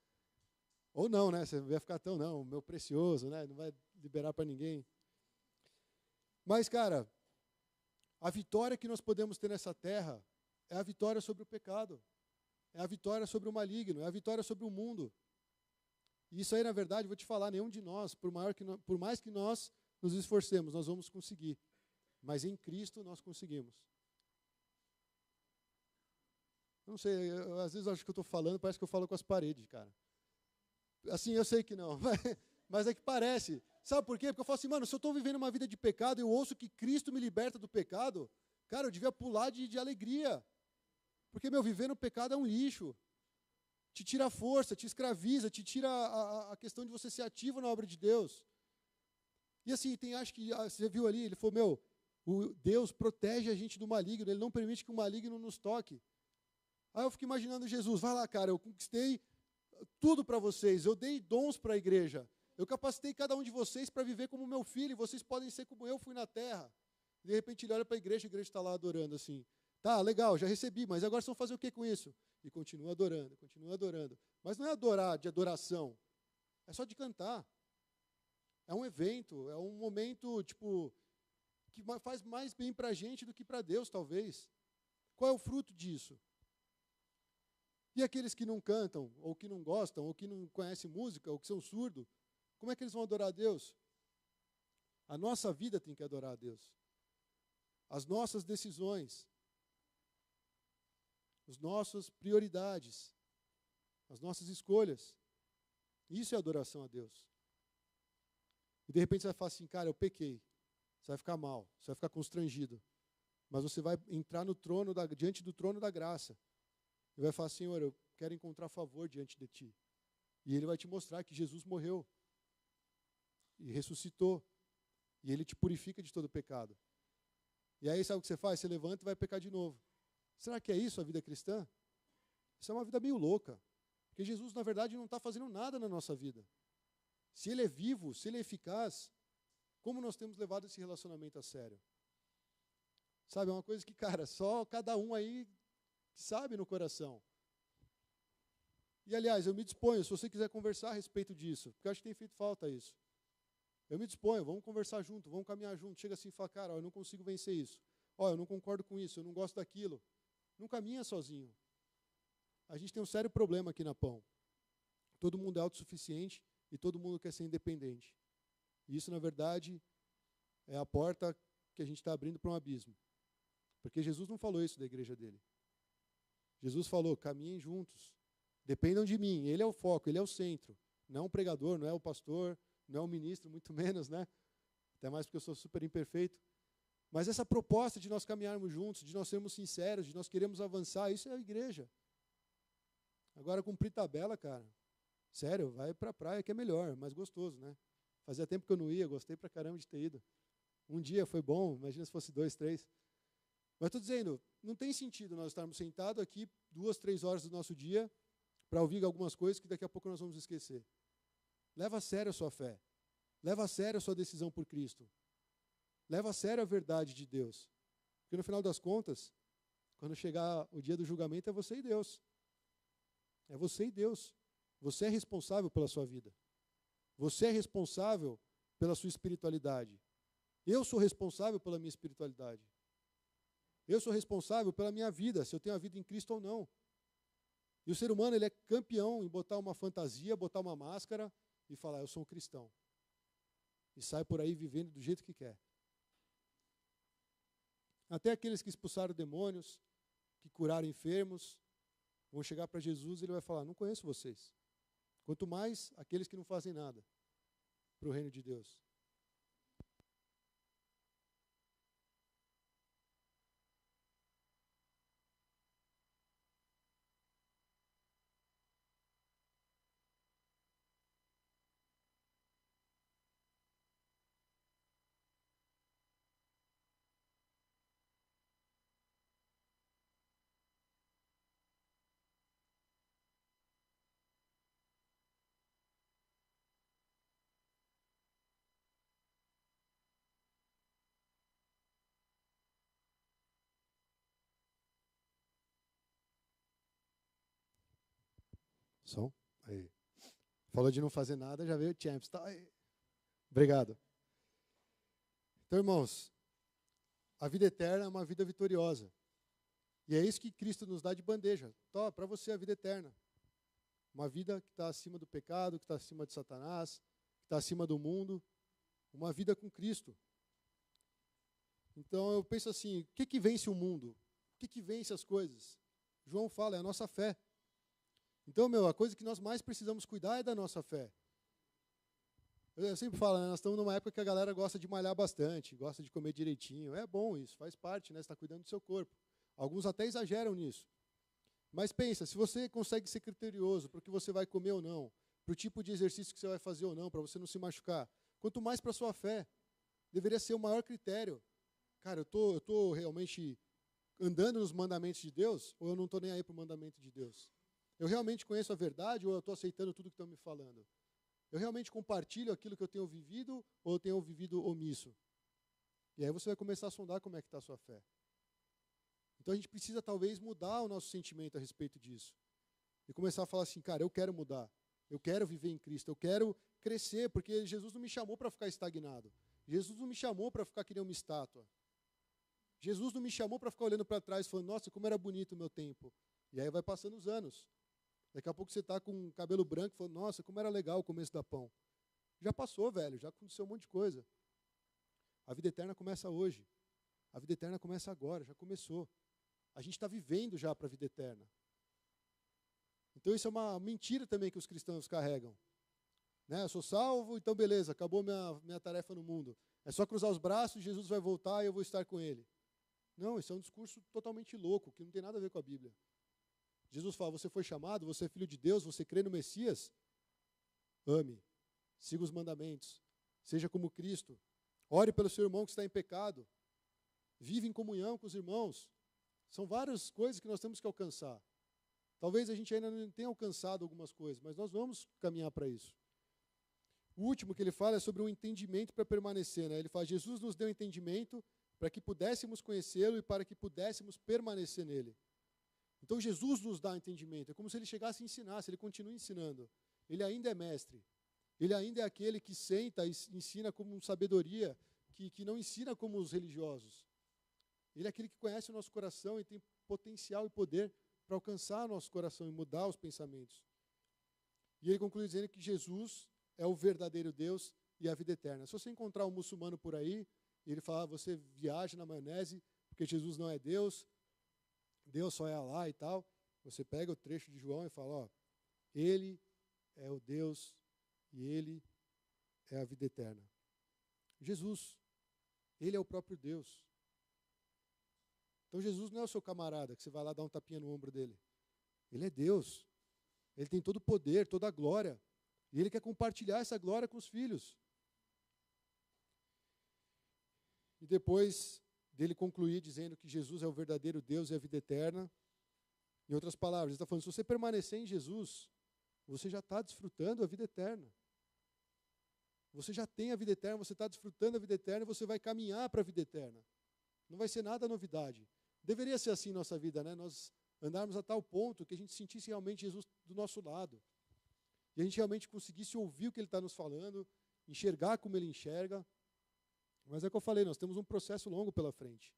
Ou não, né? Você não ia ficar tão, não, meu precioso, né? Não vai liberar para ninguém. Mas, cara, a vitória que nós podemos ter nessa terra é a vitória sobre o pecado. É a vitória sobre o maligno. É a vitória sobre o mundo. E isso aí, na verdade, vou te falar, nenhum de nós, por mais que nós nos esforcemos, nós vamos conseguir. Mas em Cristo nós conseguimos. Não sei, às vezes eu acho que eu estou falando, parece que eu falo com as paredes, cara. Assim, eu sei que não, mas é que parece. Sabe por quê? Porque eu falo assim, mano, se eu estou vivendo uma vida de pecado e eu ouço que Cristo me liberta do pecado, cara, eu devia pular de alegria. Porque, viver no pecado é um lixo. Te tira a força, te escraviza, te tira a questão de você ser ativo na obra de Deus. E assim, acho que você viu ali, ele falou, Deus protege a gente do maligno, Ele não permite que o maligno nos toque. Aí eu fico imaginando Jesus, vai lá, cara, eu conquistei tudo para vocês, eu dei dons para a igreja, eu capacitei cada um de vocês para viver como meu filho, e vocês podem ser como eu fui na terra. De repente ele olha para a igreja está lá adorando assim. Tá, legal, já recebi, mas agora vocês vão fazer o que com isso? E continua adorando, continua adorando. Mas não é adorar de adoração, é só de cantar. É um evento, é um momento, tipo, que faz mais bem para a gente do que para Deus, talvez. Qual é o fruto disso? E aqueles que não cantam, ou que não gostam, ou que não conhecem música, ou que são surdos, como é que eles vão adorar a Deus? A nossa vida tem que adorar a Deus. As nossas decisões, as nossas prioridades, as nossas escolhas. Isso é adoração a Deus. E de repente você vai falar assim, cara, eu pequei. Você vai ficar mal, você vai ficar constrangido. Mas você vai entrar no trono diante do trono da graça. E vai falar, Senhor, eu quero encontrar favor diante de Ti. E Ele vai te mostrar que Jesus morreu. E ressuscitou. E Ele te purifica de todo pecado. E aí sabe o que você faz? Você levanta e vai pecar de novo. Será que é isso a vida cristã? Isso é uma vida meio louca. Porque Jesus, na verdade, não está fazendo nada na nossa vida. Se Ele é vivo, se Ele é eficaz, como nós temos levado esse relacionamento a sério? Sabe, é uma coisa que, cara, só cada um aí sabe no coração. E, aliás, eu me disponho, se você quiser conversar a respeito disso, porque eu acho que tem feito falta isso. Eu me disponho, vamos conversar junto, vamos caminhar junto. Chega assim e fala, cara, ó, eu não consigo vencer isso. Ó, eu não concordo com isso, eu não gosto daquilo. Não caminha sozinho. A gente tem um sério problema aqui na Pão. Todo mundo é autossuficiente e todo mundo quer ser independente. E isso, na verdade, é a porta que a gente está abrindo para um abismo. Porque Jesus não falou isso da igreja dele. Jesus falou, caminhem juntos, dependam de mim, Ele é o foco, Ele é o centro. Não é um pregador, não é o pastor, não é um ministro, muito menos, né? Até mais porque eu sou super imperfeito. Mas essa proposta de nós caminharmos juntos, de nós sermos sinceros, de nós queremos avançar, isso é a igreja. Agora, cumprir tabela, cara, sério, vai para a praia que é melhor, mais gostoso, né? Fazia tempo que eu não ia, gostei pra caramba de ter ido. Um dia foi bom, imagina se fosse 2, 3. Mas estou dizendo, não tem sentido nós estarmos sentados aqui 2, 3 horas do nosso dia para ouvir algumas coisas que daqui a pouco nós vamos esquecer. Leva a sério a sua fé. Leva a sério a sua decisão por Cristo. Leva a sério a verdade de Deus. Porque no final das contas, quando chegar o dia do julgamento, é você e Deus. É você e Deus. Você é responsável pela sua vida. Você é responsável pela sua espiritualidade. Eu sou responsável pela minha espiritualidade. Eu sou responsável pela minha vida, se eu tenho a vida em Cristo ou não. E o ser humano, ele é campeão em botar uma fantasia, botar uma máscara e falar, eu sou um cristão. E sai por aí vivendo do jeito que quer. Até aqueles que expulsaram demônios, que curaram enfermos, vão chegar para Jesus e ele vai falar, não conheço vocês. Quanto mais aqueles que não fazem nada para o reino de Deus. Som? Aí. Falou de não fazer nada, já veio o Champs. Tá aí. Obrigado. Então, irmãos, a vida eterna é uma vida vitoriosa. E é isso que Cristo nos dá de bandeja. Tó, para você a vida eterna. Uma vida que está acima do pecado, que está acima de Satanás, que está acima do mundo. Uma vida com Cristo. Então eu penso assim, o que vence o mundo? O que vence as coisas? João fala, é a nossa fé. Então, a coisa que nós mais precisamos cuidar é da nossa fé. Eu sempre falo, né, nós estamos numa época que a galera gosta de malhar bastante, gosta de comer direitinho. É bom isso, faz parte, né? Você está cuidando do seu corpo. Alguns até exageram nisso. Mas pensa, se você consegue ser criterioso para o que você vai comer ou não, para o tipo de exercício que você vai fazer ou não, para você não se machucar, quanto mais para a sua fé, deveria ser o maior critério. cara, eu tô realmente andando nos mandamentos de Deus ou eu não estou nem aí para o mandamento de Deus? Eu realmente conheço a verdade ou eu estou aceitando tudo que estão me falando? Eu realmente compartilho aquilo que eu tenho vivido ou eu tenho vivido omisso? E aí você vai começar a sondar como é que está a sua fé. Então a gente precisa talvez mudar o nosso sentimento a respeito disso. E começar a falar assim, cara, eu quero mudar. Eu quero viver em Cristo. Eu quero crescer, porque Jesus não me chamou para ficar estagnado. Jesus não me chamou para ficar que nem uma estátua. Jesus não me chamou para ficar olhando para trás falando, nossa, como era bonito o meu tempo. E aí vai passando os anos. Daqui a pouco você está com cabelo branco falando, nossa, como era legal o começo da pão. Já passou, velho, já aconteceu um monte de coisa. A vida eterna começa hoje. A vida eterna começa agora, já começou. A gente está vivendo já para a vida eterna. Então isso é uma mentira também que os cristãos carregam. Né? Eu sou salvo, então beleza, acabou minha tarefa no mundo. É só cruzar os braços, Jesus vai voltar e eu vou estar com ele. Não, isso é um discurso totalmente louco, que não tem nada a ver com a Bíblia. Jesus fala, você foi chamado, você é filho de Deus, você crê no Messias? Ame, siga os mandamentos, seja como Cristo. Ore pelo seu irmão que está em pecado. Vive em comunhão com os irmãos. São várias coisas que nós temos que alcançar. Talvez a gente ainda não tenha alcançado algumas coisas, mas nós vamos caminhar para isso. O último que ele fala é sobre um entendimento para permanecer. Né? Ele fala, Jesus nos deu entendimento para que pudéssemos conhecê-lo e para que pudéssemos permanecer nele. Então Jesus nos dá entendimento. É como se ele chegasse e ensinasse, ele continua ensinando. Ele ainda é mestre. Ele ainda é aquele que senta e ensina como sabedoria, que não ensina como os religiosos. Ele é aquele que conhece o nosso coração e tem potencial e poder para alcançar o nosso coração e mudar os pensamentos. E ele conclui dizendo que Jesus é o verdadeiro Deus e a vida eterna. Se você encontrar um muçulmano por aí, e ele falar, você viaja na maionese, porque Jesus não é Deus, Deus só é Alá e tal, você pega o trecho de João e fala, ó, ele é o Deus e ele é a vida eterna. Jesus, ele é o próprio Deus. Então Jesus não é o seu camarada, que você vai lá dar um tapinha no ombro dele. Ele é Deus. Ele tem todo o poder, toda a glória. E ele quer compartilhar essa glória com os filhos. E depois dele concluir dizendo que Jesus é o verdadeiro Deus e a vida eterna, em outras palavras, ele está falando, se você permanecer em Jesus, você já está desfrutando a vida eterna. Você já tem a vida eterna, você está desfrutando a vida eterna e você vai caminhar para a vida eterna. Não vai ser nada novidade. Deveria ser assim nossa vida, né? Nós andarmos a tal ponto que a gente sentisse realmente Jesus do nosso lado. E a gente realmente conseguisse ouvir o que ele está nos falando, enxergar como ele enxerga. Mas é o que eu falei, nós temos um processo longo pela frente.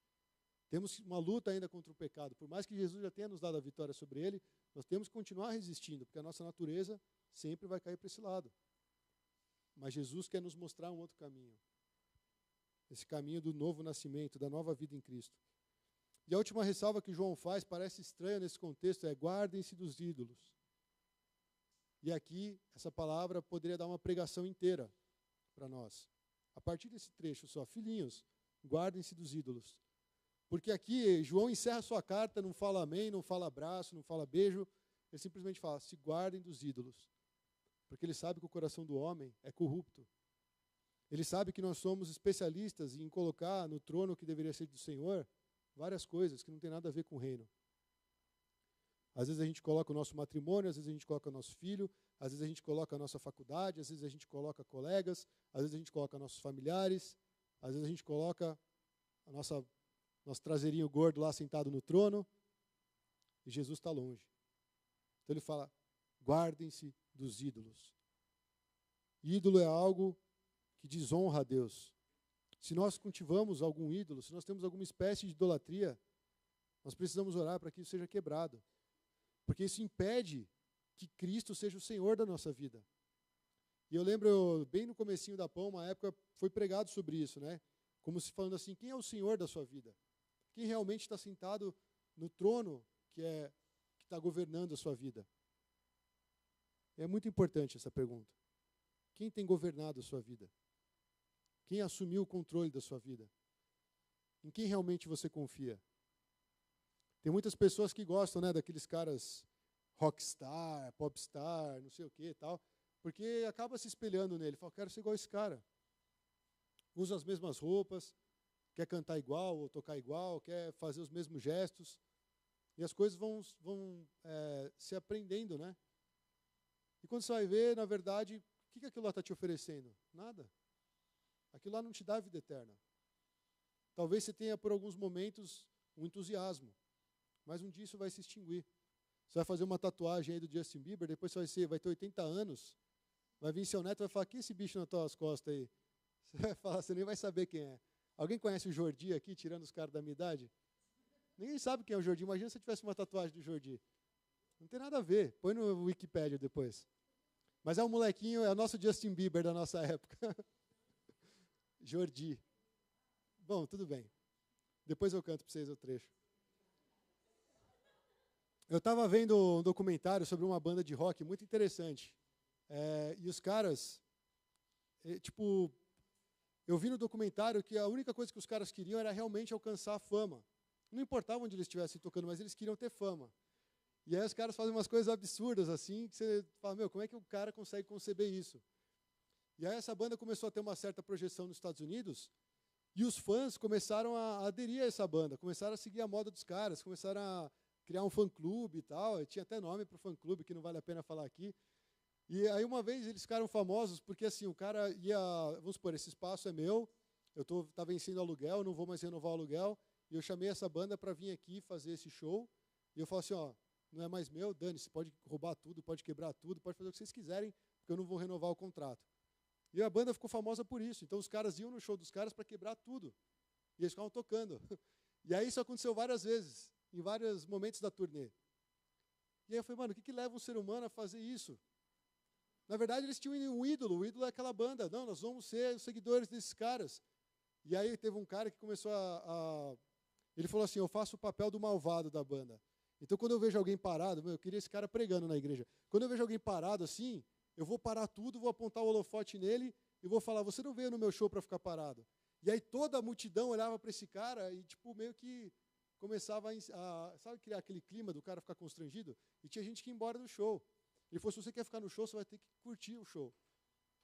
Temos uma luta ainda contra o pecado. Por mais que Jesus já tenha nos dado a vitória sobre ele, nós temos que continuar resistindo, porque a nossa natureza sempre vai cair para esse lado. Mas Jesus quer nos mostrar um outro caminho. Esse caminho do novo nascimento, da nova vida em Cristo. E a última ressalva que João faz, parece estranha nesse contexto, é guardem-se dos ídolos. E aqui, essa palavra poderia dar uma pregação inteira para nós. A partir desse trecho só, filhinhos, guardem-se dos ídolos. Porque aqui João encerra sua carta, não fala amém, não fala abraço, não fala beijo, ele simplesmente fala, se guardem dos ídolos. Porque ele sabe que o coração do homem é corrupto. Ele sabe que nós somos especialistas em colocar no trono que deveria ser do Senhor várias coisas que não tem nada a ver com o reino. Às vezes a gente coloca o nosso matrimônio, às vezes a gente coloca o nosso filho, às vezes a gente coloca a nossa faculdade, às vezes a gente coloca colegas, às vezes a gente coloca nossos familiares, às vezes a gente coloca nosso traseirinho gordo lá sentado no trono, e Jesus está longe. Então ele fala, guardem-se dos ídolos. Ídolo é algo que desonra a Deus. Se nós cultivamos algum ídolo, se nós temos alguma espécie de idolatria, nós precisamos orar para que isso seja quebrado. Porque isso impede que Cristo seja o Senhor da nossa vida. E eu lembro, bem no comecinho da Pão, uma época foi pregado sobre isso, né? Como se falando assim, quem é o Senhor da sua vida? Quem realmente está sentado no trono que está governando a sua vida? É muito importante essa pergunta. Quem tem governado a sua vida? Quem assumiu o controle da sua vida? Em quem realmente você confia? Tem muitas pessoas que gostam, né, daqueles caras rockstar, popstar, não sei o que e tal, porque acaba se espelhando nele. Fala, quero ser igual esse cara. Usa as mesmas roupas, quer cantar igual ou tocar igual, quer fazer os mesmos gestos. E as coisas vão se aprendendo, né? E quando você vai ver, na verdade, o que aquilo lá está te oferecendo? Nada. Aquilo lá não te dá vida eterna. Talvez você tenha, por alguns momentos, um entusiasmo, mas um dia isso vai se extinguir. Você vai fazer uma tatuagem aí do Justin Bieber, depois você vai ter 80 anos, vai vir seu neto e vai falar, que esse bicho nas tuas costas aí? Você vai falar, você nem vai saber quem é. Alguém conhece o Jordi aqui, tirando os caras da minha idade? Ninguém sabe quem é o Jordi. Imagina se eu tivesse uma tatuagem do Jordi. Não tem nada a ver. Põe no Wikipedia depois. Mas é um molequinho, é o nosso Justin Bieber da nossa época. Jordi. Bom, tudo bem. Depois eu canto para vocês o trecho. Eu estava vendo um documentário sobre uma banda de rock muito interessante. E os caras, eu vi no documentário que a única coisa que os caras queriam era realmente alcançar a fama. Não importava onde eles estivessem tocando, mas eles queriam ter fama. E aí os caras fazem umas coisas absurdas assim, que você fala, meu, como é que o cara consegue conceber isso? E aí essa banda começou a ter uma certa projeção nos Estados Unidos, e os fãs começaram a aderir a essa banda, começaram a seguir a moda dos caras, começaram a criar um fã-clube e tal, tinha até nome para o fã-clube, que não vale a pena falar aqui. E aí uma vez eles ficaram famosos, porque assim, o cara ia, vamos supor, esse espaço é meu, eu tá vencendo aluguel, não vou mais renovar o aluguel, e eu chamei essa banda para vir aqui fazer esse show, e eu falo assim, ó, não é mais meu, dane-se, pode roubar tudo, pode quebrar tudo, pode fazer o que vocês quiserem, porque eu não vou renovar o contrato. E a banda ficou famosa por isso. Então os caras iam no show dos caras para quebrar tudo. E eles ficavam tocando. E aí isso aconteceu várias vezes, em vários momentos da turnê. E aí eu falei, mano, o que leva um ser humano a fazer isso? Na verdade, eles tinham um ídolo. O ídolo é aquela banda. Não, nós vamos ser os seguidores desses caras. E aí teve um cara que começou ele falou assim, eu faço o papel do malvado da banda. Então, quando eu vejo alguém parado, eu queria esse cara pregando na igreja. Quando eu vejo alguém parado assim, eu vou parar tudo, vou apontar o holofote nele e vou falar, você não veio no meu show para ficar parado. E aí toda a multidão olhava para esse cara e meio que começava sabe, criar aquele clima do cara ficar constrangido? E tinha gente que ia embora do show. Ele falou, se você quer ficar no show, você vai ter que curtir o show.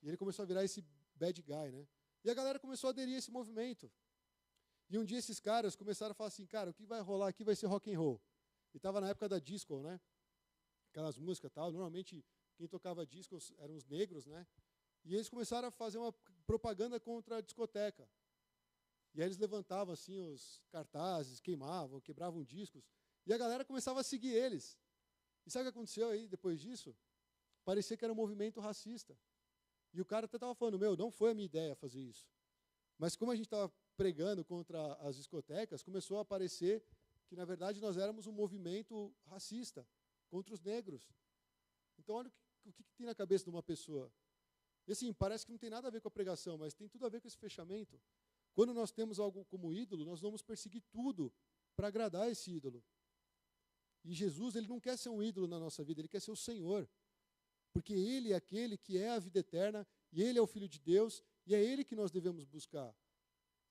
E ele começou a virar esse bad guy, né? E a galera começou a aderir a esse movimento. E um dia esses caras começaram a falar assim, cara, o que vai rolar aqui vai ser rock and roll. E estava na época da disco, né? Aquelas músicas e tal. Normalmente, quem tocava disco eram os negros, né? E eles começaram a fazer uma propaganda contra a discoteca. E aí eles levantavam assim os cartazes, queimavam, quebravam discos. E a galera começava a seguir eles. E sabe o que aconteceu aí depois disso? Parecia que era um movimento racista. E o cara até estava falando, não foi a minha ideia fazer isso. Mas como a gente estava pregando contra as discotecas, começou a aparecer que, na verdade, nós éramos um movimento racista contra os negros. Então, olha o que tem na cabeça de uma pessoa. E assim, parece que não tem nada a ver com a pregação, mas tem tudo a ver com esse fechamento. Quando nós temos algo como ídolo, nós vamos perseguir tudo para agradar esse ídolo. E Jesus, ele não quer ser um ídolo na nossa vida, ele quer ser o Senhor. Porque ele é aquele que é a vida eterna, e ele é o Filho de Deus, e é ele que nós devemos buscar.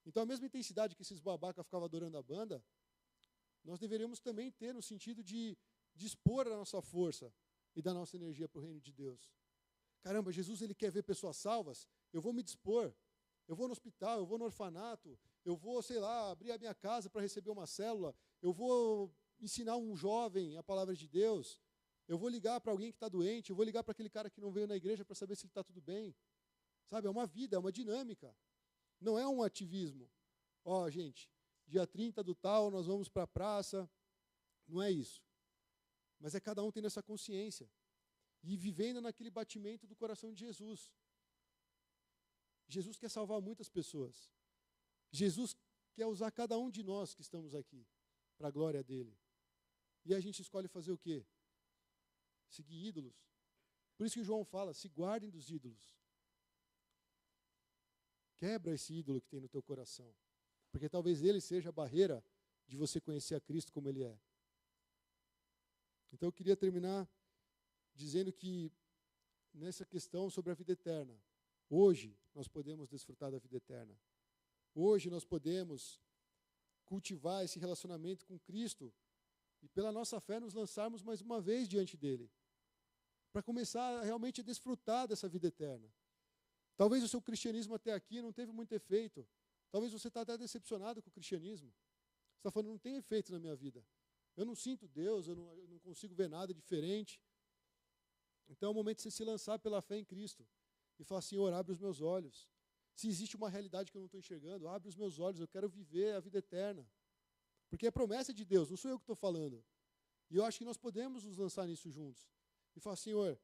Então, a mesma intensidade que esses babacas ficavam adorando a banda, nós deveríamos também ter no sentido de dispor a nossa força e da nossa energia para o reino de Deus. Caramba, Jesus, ele quer ver pessoas salvas? Eu vou me dispor. Eu vou no hospital, eu vou no orfanato, eu vou, sei lá, abrir a minha casa para receber uma célula, eu vou ensinar um jovem a palavra de Deus, eu vou ligar para alguém que está doente, eu vou ligar para aquele cara que não veio na igreja para saber se ele está tudo bem. Sabe, é uma vida, é uma dinâmica. Não é um ativismo. Ó, gente, dia 30 do tal, nós vamos para a praça. Não é isso. Mas é cada um tendo essa consciência. E vivendo naquele batimento do coração de Jesus. Jesus quer salvar muitas pessoas. Jesus quer usar cada um de nós que estamos aqui para a glória dele. E a gente escolhe fazer o quê? Seguir ídolos. Por isso que João fala, se guardem dos ídolos. Quebra esse ídolo que tem no teu coração. Porque talvez ele seja a barreira de você conhecer a Cristo como ele é. Então eu queria terminar dizendo que nessa questão sobre a vida eterna, hoje nós podemos desfrutar da vida eterna. Hoje nós podemos cultivar esse relacionamento com Cristo e pela nossa fé nos lançarmos mais uma vez diante dele, para começar a realmente desfrutar dessa vida eterna. Talvez o seu cristianismo até aqui não teve muito efeito, Talvez você está até decepcionado com o cristianismo. Você está falando, não tem efeito na minha vida. Eu não sinto Deus, eu não consigo ver nada diferente. Então é o momento de você se lançar pela fé em Cristo. E falar, Senhor, abre os meus olhos. Se existe uma realidade que eu não estou enxergando, abre os meus olhos, eu quero viver a vida eterna. Porque é promessa de Deus, não sou eu que estou falando. E eu acho que nós podemos nos lançar nisso juntos. E falar, Senhor,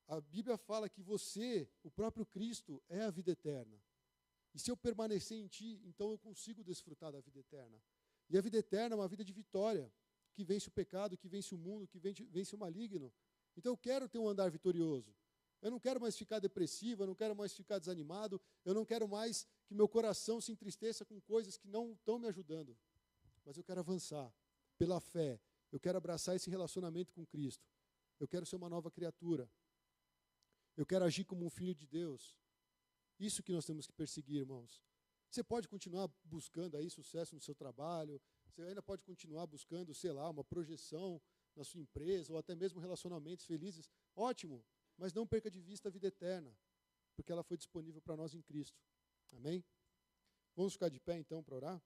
a Bíblia fala que você, o próprio Cristo, é a vida eterna. E se eu permanecer em Ti, então eu consigo desfrutar da vida eterna. E a vida eterna é uma vida de vitória, que vence o pecado, que vence o mundo, que vence o maligno. Então eu quero ter um andar vitorioso. Eu não quero mais ficar depressivo, eu não quero mais ficar desanimado, eu não quero mais que meu coração se entristeça com coisas que não estão me ajudando. Mas eu quero avançar pela fé. Eu quero abraçar esse relacionamento com Cristo. Eu quero ser uma nova criatura. Eu quero agir como um filho de Deus. Isso que nós temos que perseguir, irmãos. Você pode continuar buscando aí sucesso no seu trabalho, você ainda pode continuar buscando, sei lá, uma projeção na sua empresa, ou até mesmo relacionamentos felizes. Ótimo, mas não perca de vista a vida eterna, porque ela foi disponível para nós em Cristo. Amém? Vamos ficar de pé então para orar?